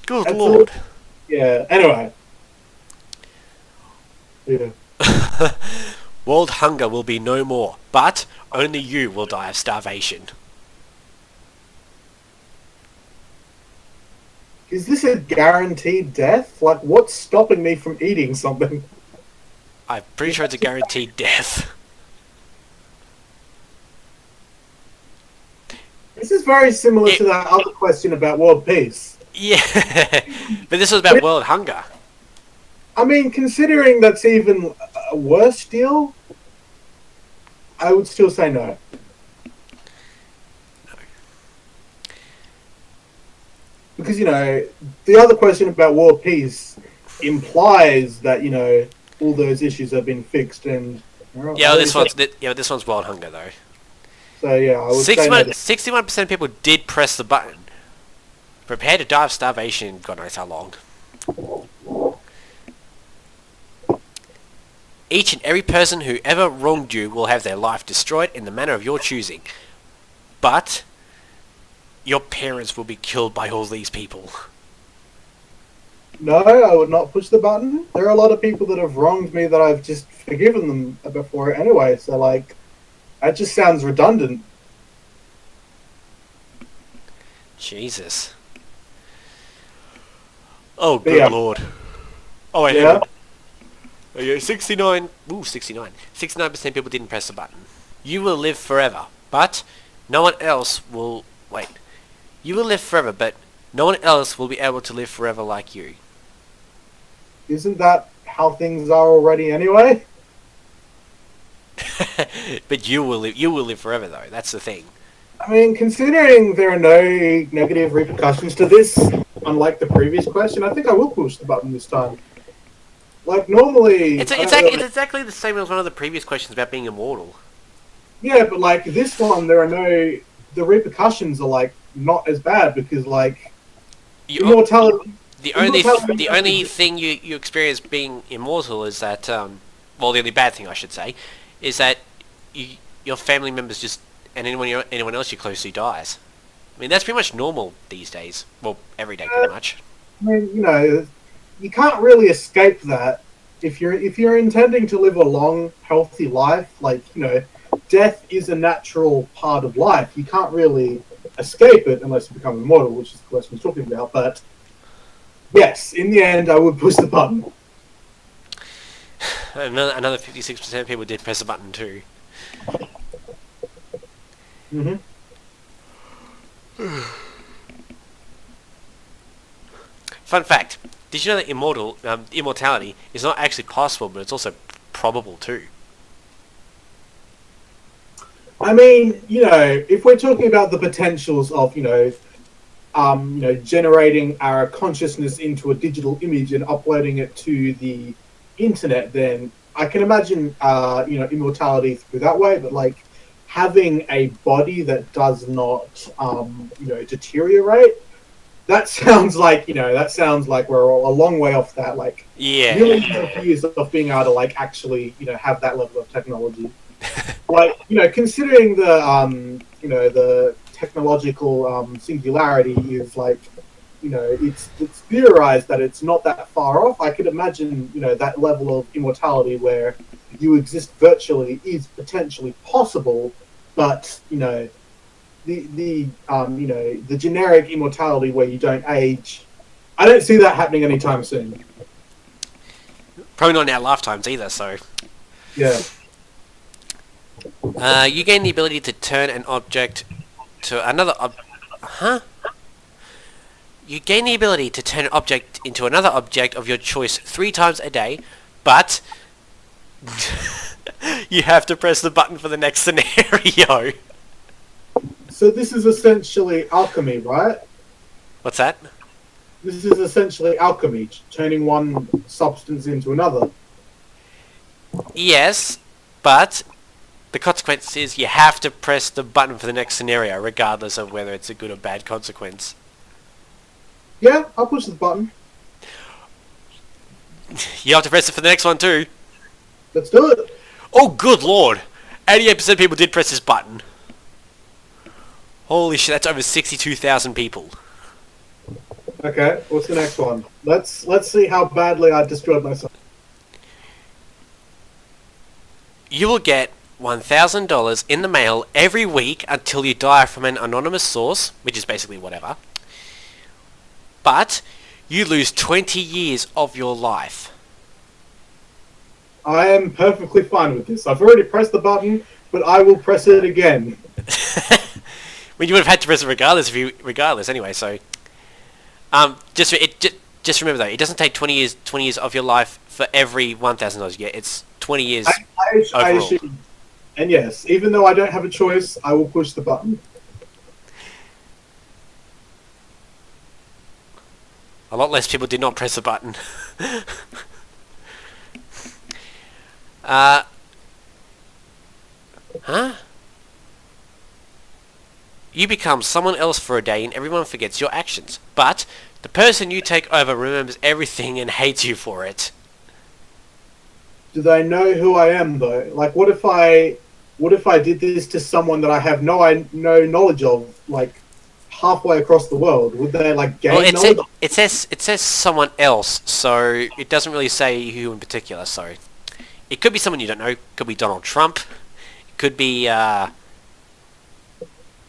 Good lord. Yeah. Anyway. Yeah. World hunger will be no more, but only you will die of starvation. Is this a guaranteed death? Like, what's stopping me from eating something? I'm pretty sure it's a guaranteed death. This is very similar to that other question about world peace. Yeah, but this was about world hunger. I mean, considering that's even a worse deal, I would still say no. Because, the other question about world peace implies that all those issues have been fixed and. Yeah, this one's World Hunger though. So yeah, I would say no. 61% of people did press the button. Prepare to die of starvation. God knows how long. Each and every person who ever wronged you will have their life destroyed in the manner of your choosing. But your parents will be killed by all these people. No, I would not push the button. There are a lot of people that have wronged me that I've just forgiven them before anyway. So that just sounds redundant. Jesus. Oh, good Yeah. lord. Oh, wait, Yeah. Okay, 69. Ooh, 69. 69% of people didn't press the button. You will live forever, but no one else will... Wait. You will live forever, but no one else will be able to live forever like you. Isn't that how things are already anyway? But you will live forever, though. That's the thing. I mean, considering there are no negative repercussions to this, unlike the previous question, I think I will push the button this time. Normally... It's exactly the same as one of the previous questions about being immortal. Yeah, but this one, there are no... The repercussions are not as bad because immortality... The only thing you experience being immortal is that... well, the only bad thing, I should say, is that your family members just... And anyone else you're close to dies. I mean, that's pretty much normal these days. Well, every day, pretty much. I mean, you can't really escape that. If you're intending to live a long, healthy life, death is a natural part of life. You can't really escape it unless you become immortal, which is the question we're talking about. But yes, in the end, I would push the button. Another 56% of people did press the button too. Mm-hmm. Fun fact: did you know that immortality is not actually possible, but it's also probable too? I mean, if we're talking about the potentials of, generating our consciousness into a digital image and uploading it to the internet, then I can imagine, immortality through that way. But having a body that does not, deteriorate. That sounds like we're a long way off that. Yeah. Millions of years of being able to actually, have that level of technology. Considering the technological singularity is it's theorized that it's not that far off. I could imagine, that level of immortality where you exist virtually is potentially possible, but the generic immortality where you don't age, I don't see that happening anytime soon. Probably not in our lifetimes either. So. Yeah. You gain the ability to turn an object to another You gain the ability to turn an object into another object of your choice 3 times a day, but you have to press the button for the next scenario. So this is essentially alchemy, right? What's that? This is essentially alchemy, turning one substance into another. Yes, but the consequence is you have to press the button for the next scenario, regardless of whether it's a good or bad consequence. Yeah, I'll push the button. You have to press it for the next one too. Let's do it. Oh, good lord! 88% of people did press this button. Holy shit, that's over 62,000 people. Okay, what's the next one? Let's see how badly I destroyed myself. You will get $1,000 in the mail every week until you die from an anonymous source, which is basically whatever. But you lose 20 years of your life. I am perfectly fine with this. I've already pressed the button, but I will press it again. Well, you would have had to press it regardless anyway. So, just remember though, it doesn't take 20 years of your life for every $1,000 you get. It's 20 years overall. And yes, even though I don't have a choice, I will push the button. A lot less people did not press the button. Uh, huh? You become someone else for a day and everyone forgets your actions. But the person you take over remembers everything and hates you for it. Do they know who I am though? Like, what if I did this to someone that I have no knowledge of, like halfway across the world? Would they like gain Well, knowledge? it says someone else, so it doesn't really say who in particular. So it could be someone you don't know. It could be Donald Trump. It could be Barack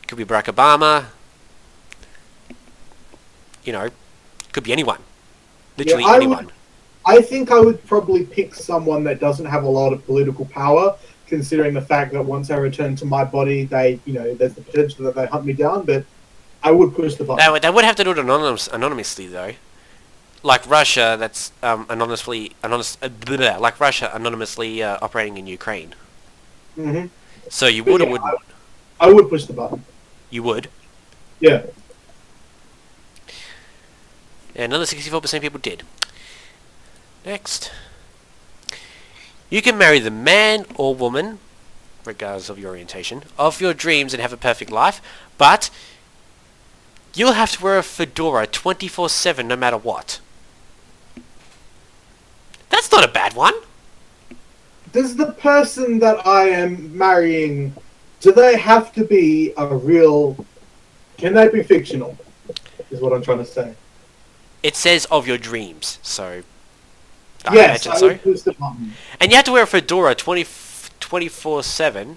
Obama. You know, could be anyone. Literally anyone. I think I would probably pick someone that doesn't have a lot of political power, considering the fact that once I return to my body, there's the potential that they hunt me down. But I would push the button. They would have to do it anonymously though. Like Russia, that's like Russia anonymously operating in Ukraine. Mm-hmm. So you would or wouldn't? I would push the button. You would? Yeah. Yeah, another 64% of people did. Next. You can marry the man or woman, regardless of your orientation, of your dreams and have a perfect life, but you'll have to wear a fedora 24/7 no matter what. That's not a bad one. Does the person that I am marrying, do they have to be a real... Can they be fictional? Is what I'm trying to say. It says of your dreams, so... Yes, I would push the button. And you have to wear a fedora 24/7.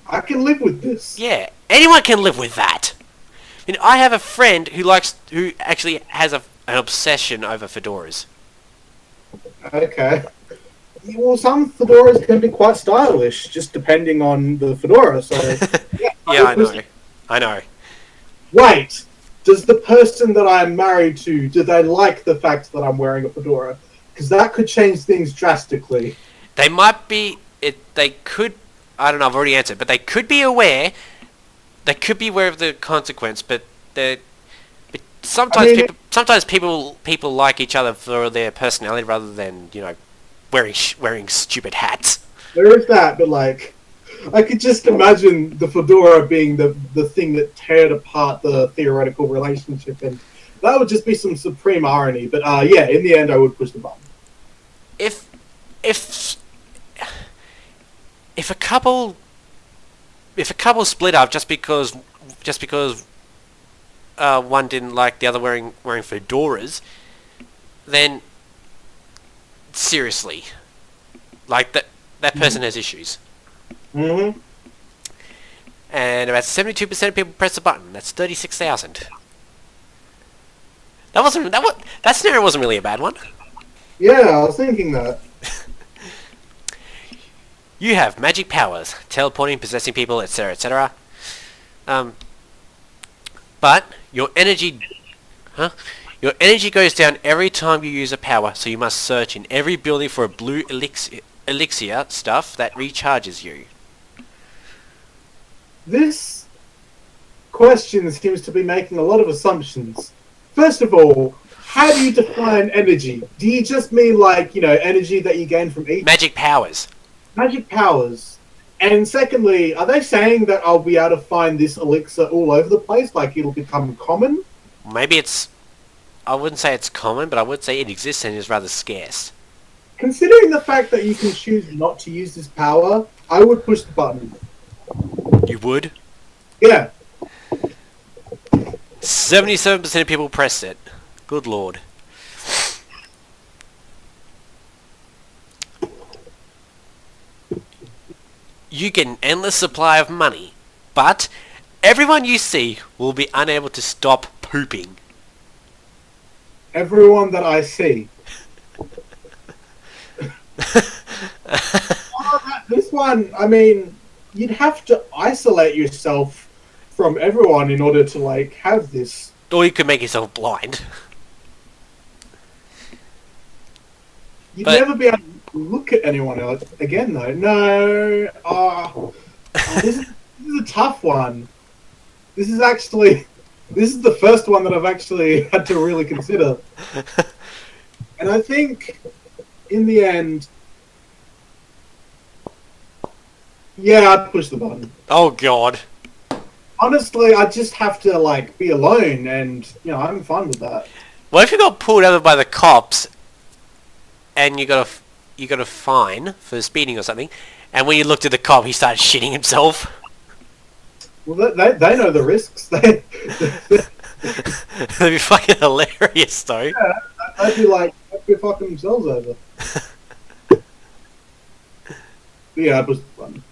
I can live with this. Yeah, anyone can live with that. I mean, I have a friend who actually has an obsession over fedoras. Okay. Well, some fedoras can be quite stylish, just depending on the fedora. So, yeah, I know. Wait, does the person that I'm married to, do they like the fact that I'm wearing a fedora? Because that could change things drastically. They might be. They could. I don't know. I've already answered, but they could be aware. They could be aware of the consequence, but sometimes people like each other for their personality rather than wearing stupid hats. There is that, but like, I could just imagine the fedora being the thing that teared apart the theoretical relationship, and that would just be some supreme irony. But yeah, in the end, I would push the button. If a couple split up just because one didn't like the other wearing fedoras, then seriously, like that person has issues. Mm-hmm. And about 72% of people press the button. That's 36,000. That scenario wasn't really a bad one. Yeah, I was thinking that. You have magic powers, teleporting, possessing people, etc., etc. But your energy goes down every time you use a power, so you must search in every building for a blue elixir stuff that recharges you. This question seems to be making a lot of assumptions. First of all, how do you define energy? Do you just mean like, energy that you gain from eating? Magic powers. Magic powers. And secondly, are they saying that I'll be able to find this elixir all over the place? Like it'll become common? Maybe I wouldn't say it's common, but I would say it exists and is rather scarce. Considering the fact that you can choose not to use this power, I would push the button. You would? Yeah. 77% of people pressed it. Good lord. You get an endless supply of money, but everyone you see will be unable to stop pooping. Everyone that I see. This one, I mean, you'd have to isolate yourself from everyone in order to, like, have this. Or you could make yourself blind. You'd never be able to look at anyone else again, though. No. This is a tough one. This is the first one that I've actually had to really consider. And I think, in the end, yeah, I'd push the button. Oh god. Honestly, I just have to like be alone, and I'm fine with that. What if you got pulled over by the cops and you got a fine for speeding or something, and when you looked at the cop, he started shitting himself? Well, they know the risks. That'd be fucking hilarious, though. Yeah, they'd be like, they'd be fucking themselves over. But yeah, it was fun.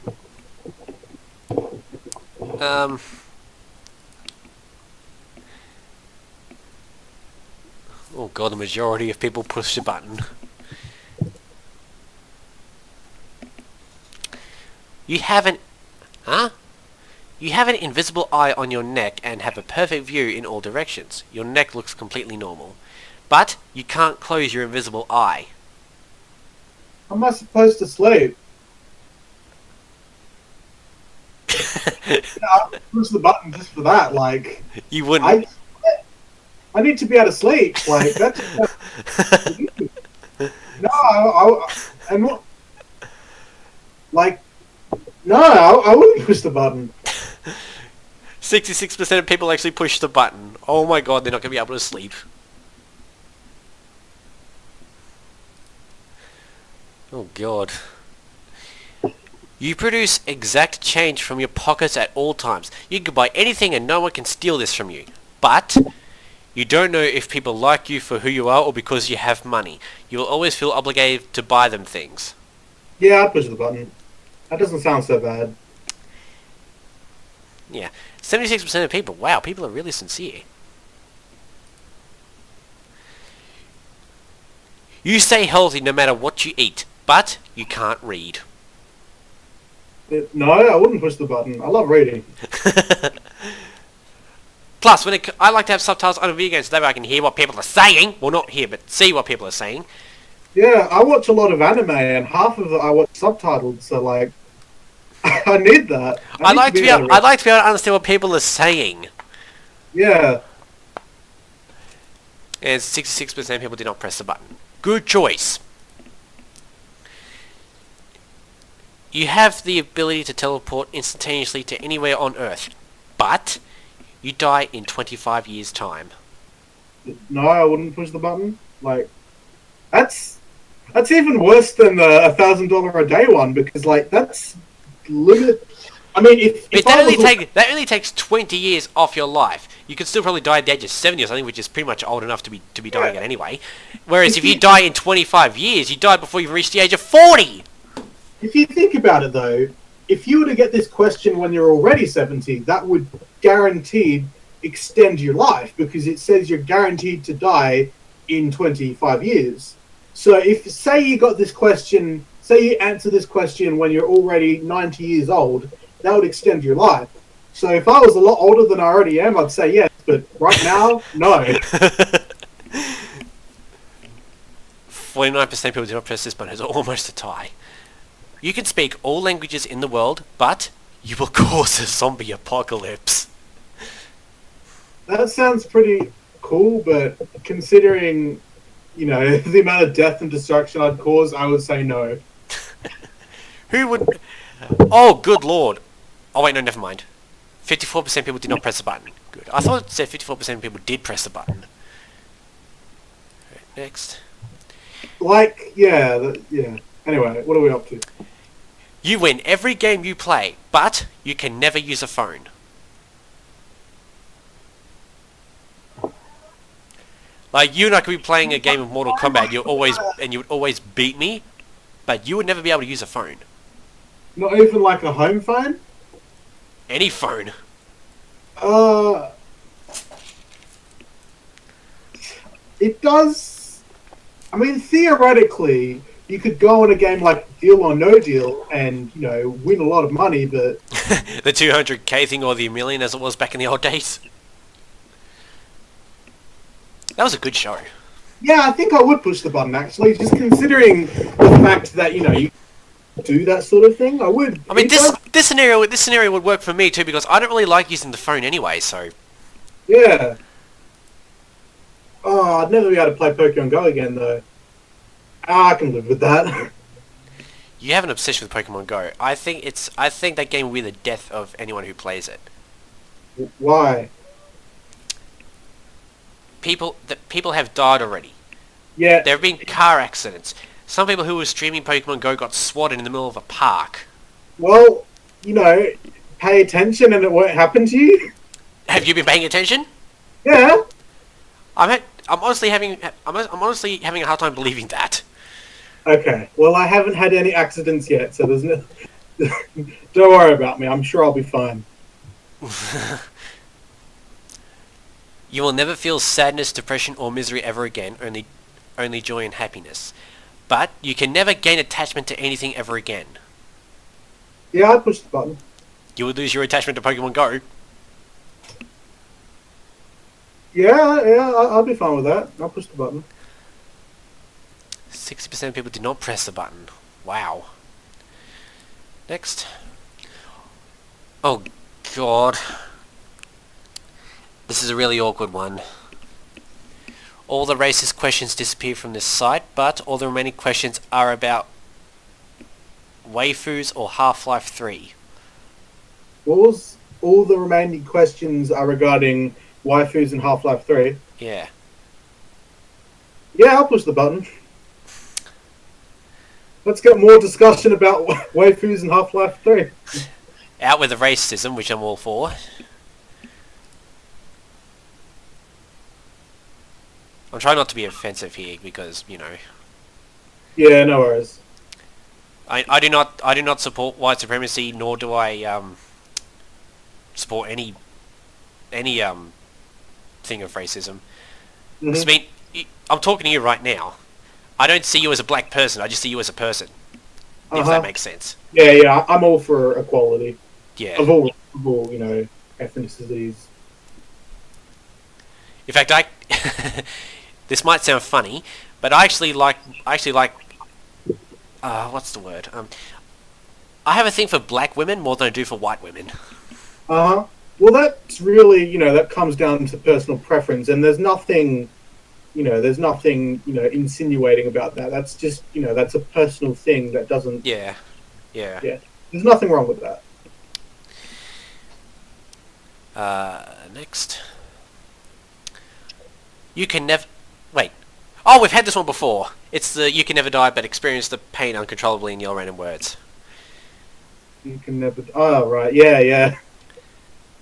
Oh god, the majority of people push the button. You have an... Huh? You have an invisible eye on your neck and have a perfect view in all directions. Your neck looks completely normal. But you can't close your invisible eye. How am I supposed to sleep? I push the button just for that. Like, You wouldn't. I need to be able to sleep. Like, that's no, I'm not. Like, no, I wouldn't push the button. 66% of people actually push the button. Oh my god, they're not going to be able to sleep. Oh god. You produce exact change from your pockets at all times. You can buy anything and no one can steal this from you. But you don't know if people like you for who you are or because you have money. You will always feel obligated to buy them things. Yeah, I'd push the button. That doesn't sound so bad. Yeah. 76% of people. Wow, people are really sincere. You stay healthy no matter what you eat, but you can't read. No, I wouldn't push the button. I love reading. Plus, I like to have subtitles on a video game so that way I can hear what people are saying. Well, not hear, but see what people are saying. Yeah, I watch a lot of anime, and half of it I watch subtitled, so like, I need that. I'd like to be able to understand what people are saying. Yeah. And 66% of people did not press the button. Good choice. You have the ability to teleport instantaneously to anywhere on Earth, but you die in 25 years' time. No, I wouldn't push the button. Like, that's even worse than the $1,000 a day one, because like that's limit. I mean, if that only takes 20 years off your life. You could still probably die at the age of 70 or something, which is pretty much old enough to be dying at anyway. Whereas if you die in 25 years, you die before you've reached the age of 40. If you think about it, though, if you were to get this question when you're already 70, that would guaranteed extend your life, because it says you're guaranteed to die in 25 years. So if, say you got this question, say you answer this question when you're already 90 years old, that would extend your life. So if I was a lot older than I already am, I'd say yes, but right now, no. 49% of people do not press this button. It's almost a tie. You can speak all languages in the world, but you will cause a zombie apocalypse. That sounds pretty cool, but considering, the amount of death and destruction I'd cause, I would say no. Who would... Oh, good lord. Oh, wait, no, never mind. 54% of people did not press the button. Good. I thought it said 54% of people did press the button. Right, next. Yeah. Anyway, what are we up to? You win every game you play, but you can never use a phone. Like, you and I could be playing a game of Mortal Kombat, and you would always beat me, but you would never be able to use a phone. Not even like a home phone? Any phone. It does... I mean, theoretically, you could go on a game like Deal or No Deal and, win a lot of money, but... The 200k thing or the million as it was back in the old days. That was a good show. Yeah, I think I would push the button, actually, just considering the fact that, you do that sort of thing. I would. I mean, this scenario would work for me too, because I don't really like using the phone anyway, so... Yeah. Oh, I'd never be able to play Pokemon Go again, though. I can live with that. You have an obsession with Pokemon Go. I think that game will be the death of anyone who plays it. Why? People have died already. Yeah. There have been car accidents. Some people who were streaming Pokemon Go got swatted in the middle of a park. Well, pay attention and it won't happen to you. Have you been paying attention? Yeah. I'm honestly having a hard time believing that. Okay. Well, I haven't had any accidents yet, so there's no. Don't worry about me. I'm sure I'll be fine. You will never feel sadness, depression, or misery ever again. Only joy and happiness. But you can never gain attachment to anything ever again. Yeah, I pushed the button. You will lose your attachment to Pokemon Go. Yeah, I'll be fine with that. I'll push the button. 60% of people did not press the button. Wow. Next. Oh, God. This is a really awkward one. All the racist questions disappear from this site, but all the remaining questions are about waifus or Half-Life 3. What was all the remaining questions are regarding waifus and Half-Life 3? Yeah. Yeah, I'll push the button. Let's get more discussion about waifus and Half-Life 3. Out with the racism, which I'm all for. I'm trying not to be offensive here because, Yeah, no worries. I do not support white supremacy, nor do I support any thing of racism. Mm-hmm. 'Cause, I mean, I'm talking to you right now. I don't see you as a black person. I just see you as a person. If that makes sense. Yeah, I'm all for equality. Yeah. Of all, ethnicities. In fact, this might sound funny, but I actually like what's the word? I have a thing for black women more than I do for white women. Well, that's really, that comes down to personal preference, and there's nothing insinuating about that. That's just, that's a personal thing that doesn't... Yeah. There's nothing wrong with that. Next. You can never... Wait. Oh, we've had this one before. It's the you can never die but experience the pain uncontrollably in your random words. You can never... Oh, right. Yeah.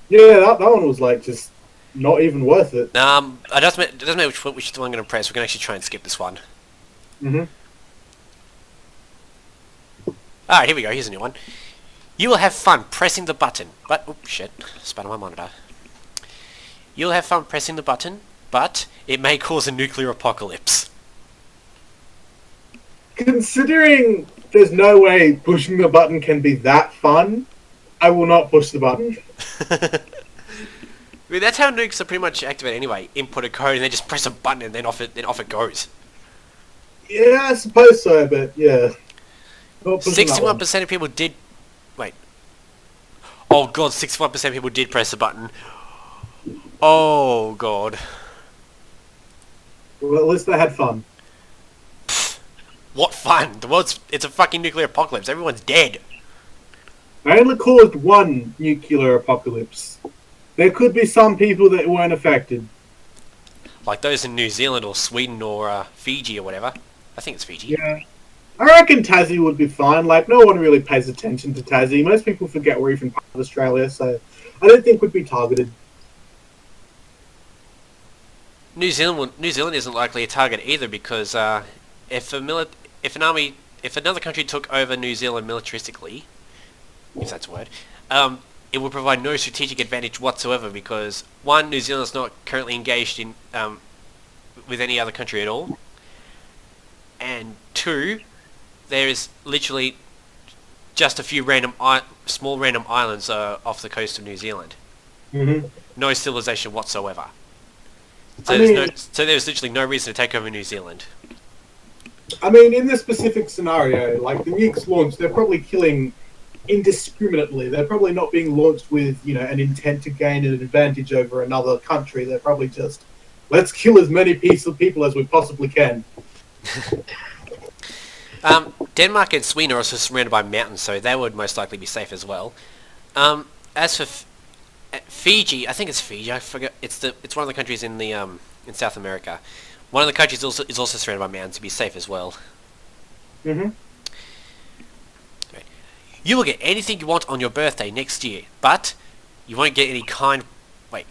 Yeah, that one was, just not even worth it. It doesn't matter which one I'm going to press. We can actually try and skip this one. Mm-hmm. Alright, here we go. Here's a new one. You will have fun pressing the button, but... Oh, shit. Spat on my monitor. You'll have fun pressing the button, but it may cause a nuclear apocalypse. Considering there's no way pushing the button can be that fun, I will not push the button. I mean, that's how nukes are pretty much activated anyway. Input a code and then just press a button and then off it goes. Yeah, I suppose so, but yeah. 61% of people did... Wait. Oh god, 61% of people did press the button. Oh god. Well, at least they had fun. What fun? It's a fucking nuclear apocalypse. Everyone's dead. I only caused one nuclear apocalypse. There could be some people that weren't affected. Like those in New Zealand or Sweden or Fiji or whatever. I think it's Fiji. Yeah. I reckon Tassie would be fine. No one really pays attention to Tassie. Most people forget we're even part of Australia, so I don't think we'd be targeted. New Zealand isn't likely a target either because if another country took over New Zealand militaristically, if that's a word, it would provide no strategic advantage whatsoever because one, New Zealand's not currently engaged in with any other country at all, and two, there is literally just a few small random islands off the coast of New Zealand. Mm-hmm. No civilization whatsoever. So there's literally no reason to take over New Zealand. I mean, in this specific scenario, the nukes launched, they're probably killing indiscriminately. They're probably not being launched with, an intent to gain an advantage over another country. They're probably just, let's kill as many peaceful people as we possibly can. Denmark and Sweden are also surrounded by mountains, so they would most likely be safe as well. As for Fiji, I think it's Fiji. I forget. It's one of the countries in the in South America. One of the countries is also surrounded by mountains to be safe as well. Mm-hmm. Right. You will get anything you want on your birthday next year, but you won't get any kind. Wait,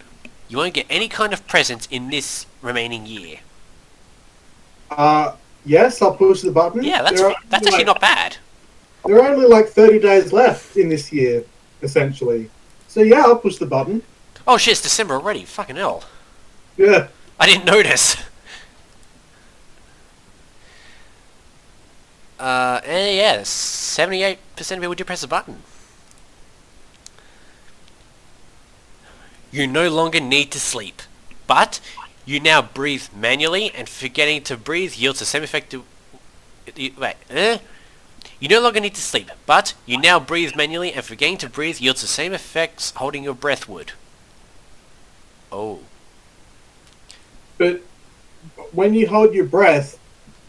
you won't get any kind of presents in this remaining year. Yes, I'll push the button. Yeah, that's actually not bad. There are only like 30 days left in this year, essentially. So yeah, I'll push the button. Oh shit, it's December already. Fucking hell. Yeah. I didn't notice. And yeah, 78% of people do press the button. You no longer need to sleep, but you now breathe manually, and forgetting to breathe yields the same effect to... You no longer need to sleep, but you now breathe manually, and forgetting to breathe yields the same effects holding your breath would. Oh. But when you hold your breath,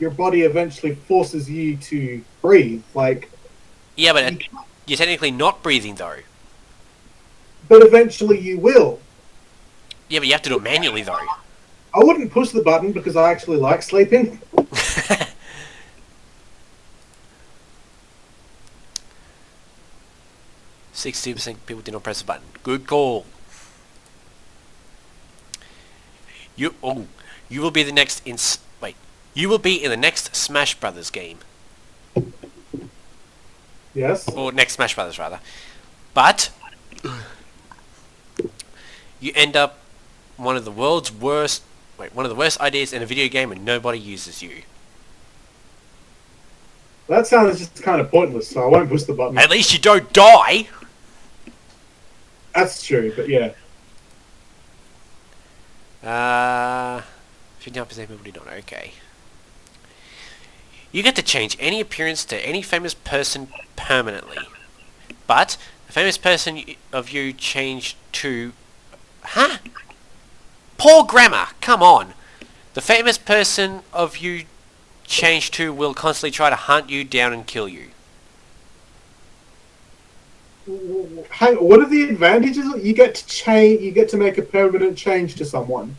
your body eventually forces you to breathe. Like, Yeah, but you're technically not breathing, though. but eventually you will. Yeah, but you have to do it manually, though. I wouldn't push the button because I actually like sleeping. 60% people did not press the button. Good call. You will be the next You will be in the next Smash Brothers game. Yes. Or next Smash Brothers, rather. But you end up one of the worst ideas in a video game, and nobody uses you. That sounds just kind of pointless, so I won't push the button. At least you don't die. That's true, but yeah. 59% of people do not. Okay. You get to change any appearance to any famous person permanently, but the famous person of you changed to... Huh? Poor grammar! Come on! The famous person of you changed to will constantly try to hunt you down and kill you. What are the advantages? You get to change. You get to make a permanent change to someone.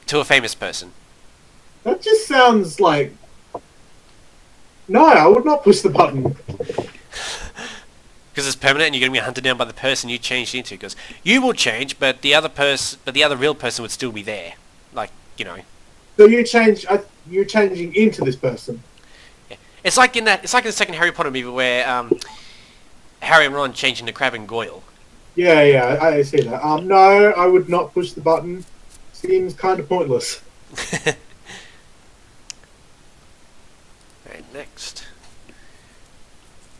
To a famous person. That just sounds like... No, I would not push the button. Because it's permanent, and you're going to be hunted down by the person you changed into. Because you will change, but the other real person would still be there. Like, you know. So you change. You're changing into this person. Yeah. It's like in the second Harry Potter movie where Harry and Ron change into Crabbe and Goyle. Yeah, I see that. No, I would not push the button. Seems kind of pointless. Right, next.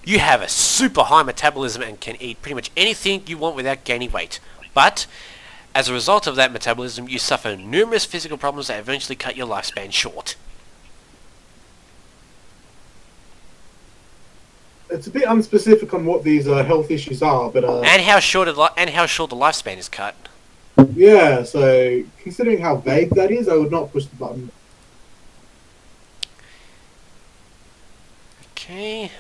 You have a super high metabolism and can eat pretty much anything you want without gaining weight. But as a result of that metabolism, you suffer numerous physical problems that eventually cut your lifespan short. It's a bit unspecific on what these health issues are, but and how short the lifespan is cut. Yeah, so considering how vague that is, I would not push the button. Okay.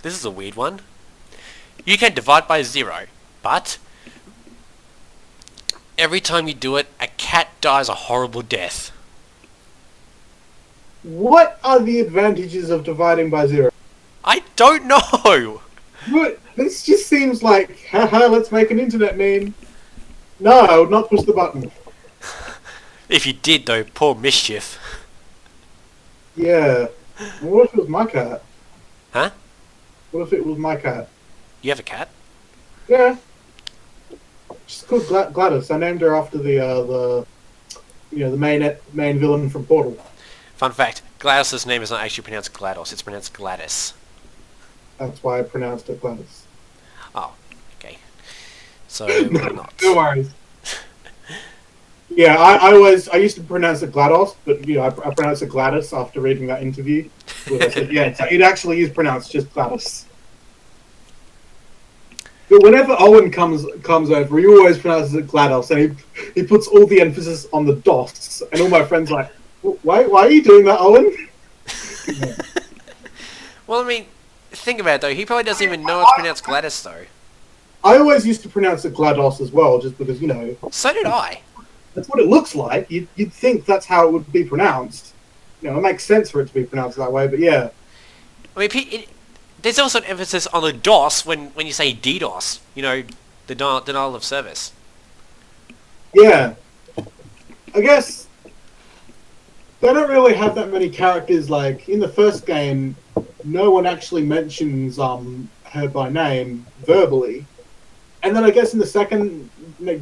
This is a weird one. You can divide by 0, but every time you do it, a cat dies a horrible death. What are the advantages of dividing by 0? I don't know! What? This just seems like, haha, let's make an internet meme. No, I would not push the button. If you did, though, poor mischief. Yeah. Well, what if it was my cat? Huh? What if it was my cat? You have a cat? Yeah. She's called Gladys. I named her after the main villain from Portal. Fun fact, Gladys' name is not actually pronounced GLaDOS, it's pronounced Gladys. That's why I pronounced it Gladys. Oh, okay. So, not. No worries. Yeah, I used to pronounce it GLaDOS, but I pronounced it Gladys after reading that interview. Where they said, yeah, it actually is pronounced just Gladys. But whenever Owen comes over, he always pronounces it GLaDOS, and he puts all the emphasis on the DOS, and all my friends are like, why are you doing that, Owen? Well, I mean, think about it though. He probably doesn't even know it's pronounced Gladys though. I always used to pronounce it GLaDOS as well, just because, So did I. that's what it looks like. You'd think that's how it would be pronounced. It makes sense for it to be pronounced that way, but yeah. I mean, there's also an emphasis on the DOS when you say DDoS. The denial of service. Yeah. I guess they don't really have that many characters. Like, in the first game, no one actually mentions her by name verbally. And then I guess in the second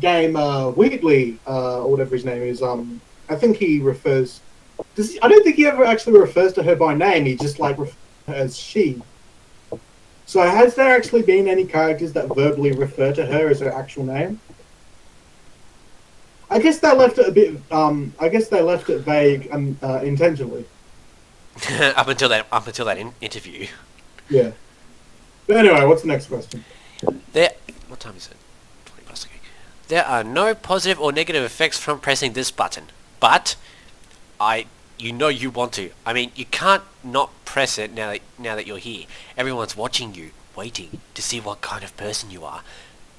game, Wheatley, or whatever his name is, I think he refers... I don't think he ever actually refers to her by name. He just, refers to her as she. So has there actually been any characters that verbally refer to her as her actual name? I guess they left it a bit... I guess they left it vague intentionally. up until that interview. Yeah. But anyway, what's the next question? What time is it? 20 past, okay. There are no positive or negative effects from pressing this button, but you want to. I mean, you can't not press it now that you're here. Everyone's watching you, waiting to see what kind of person you are,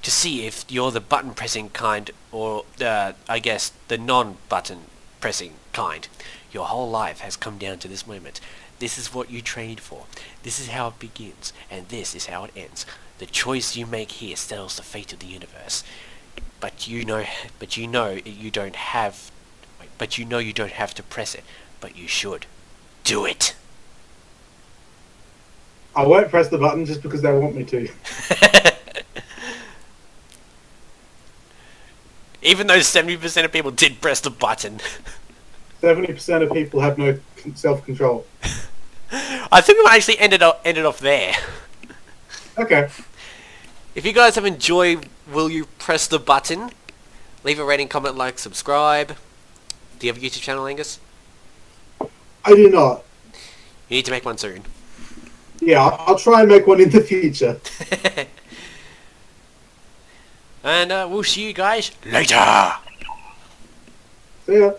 to see if you're the button pressing kind or I guess the non-button pressing kind. Your whole life has come down to this moment. This is what you trained for. This is how it begins, and this is how it ends. The choice you make here settles the fate of the universe. But you know you don't have to press it, but you should. Do it. I won't press the button just because they want me to. Even though 70% of people did press the button. 70% of people have no self-control. I think we might actually ended off there. Okay. If you guys have enjoyed Will You Press the Button, leave a rating, comment, like, subscribe. Do you have a YouTube channel, Angus? I do not. You need to make one soon. Yeah, I'll try and make one in the future. And we'll see you guys later. See ya.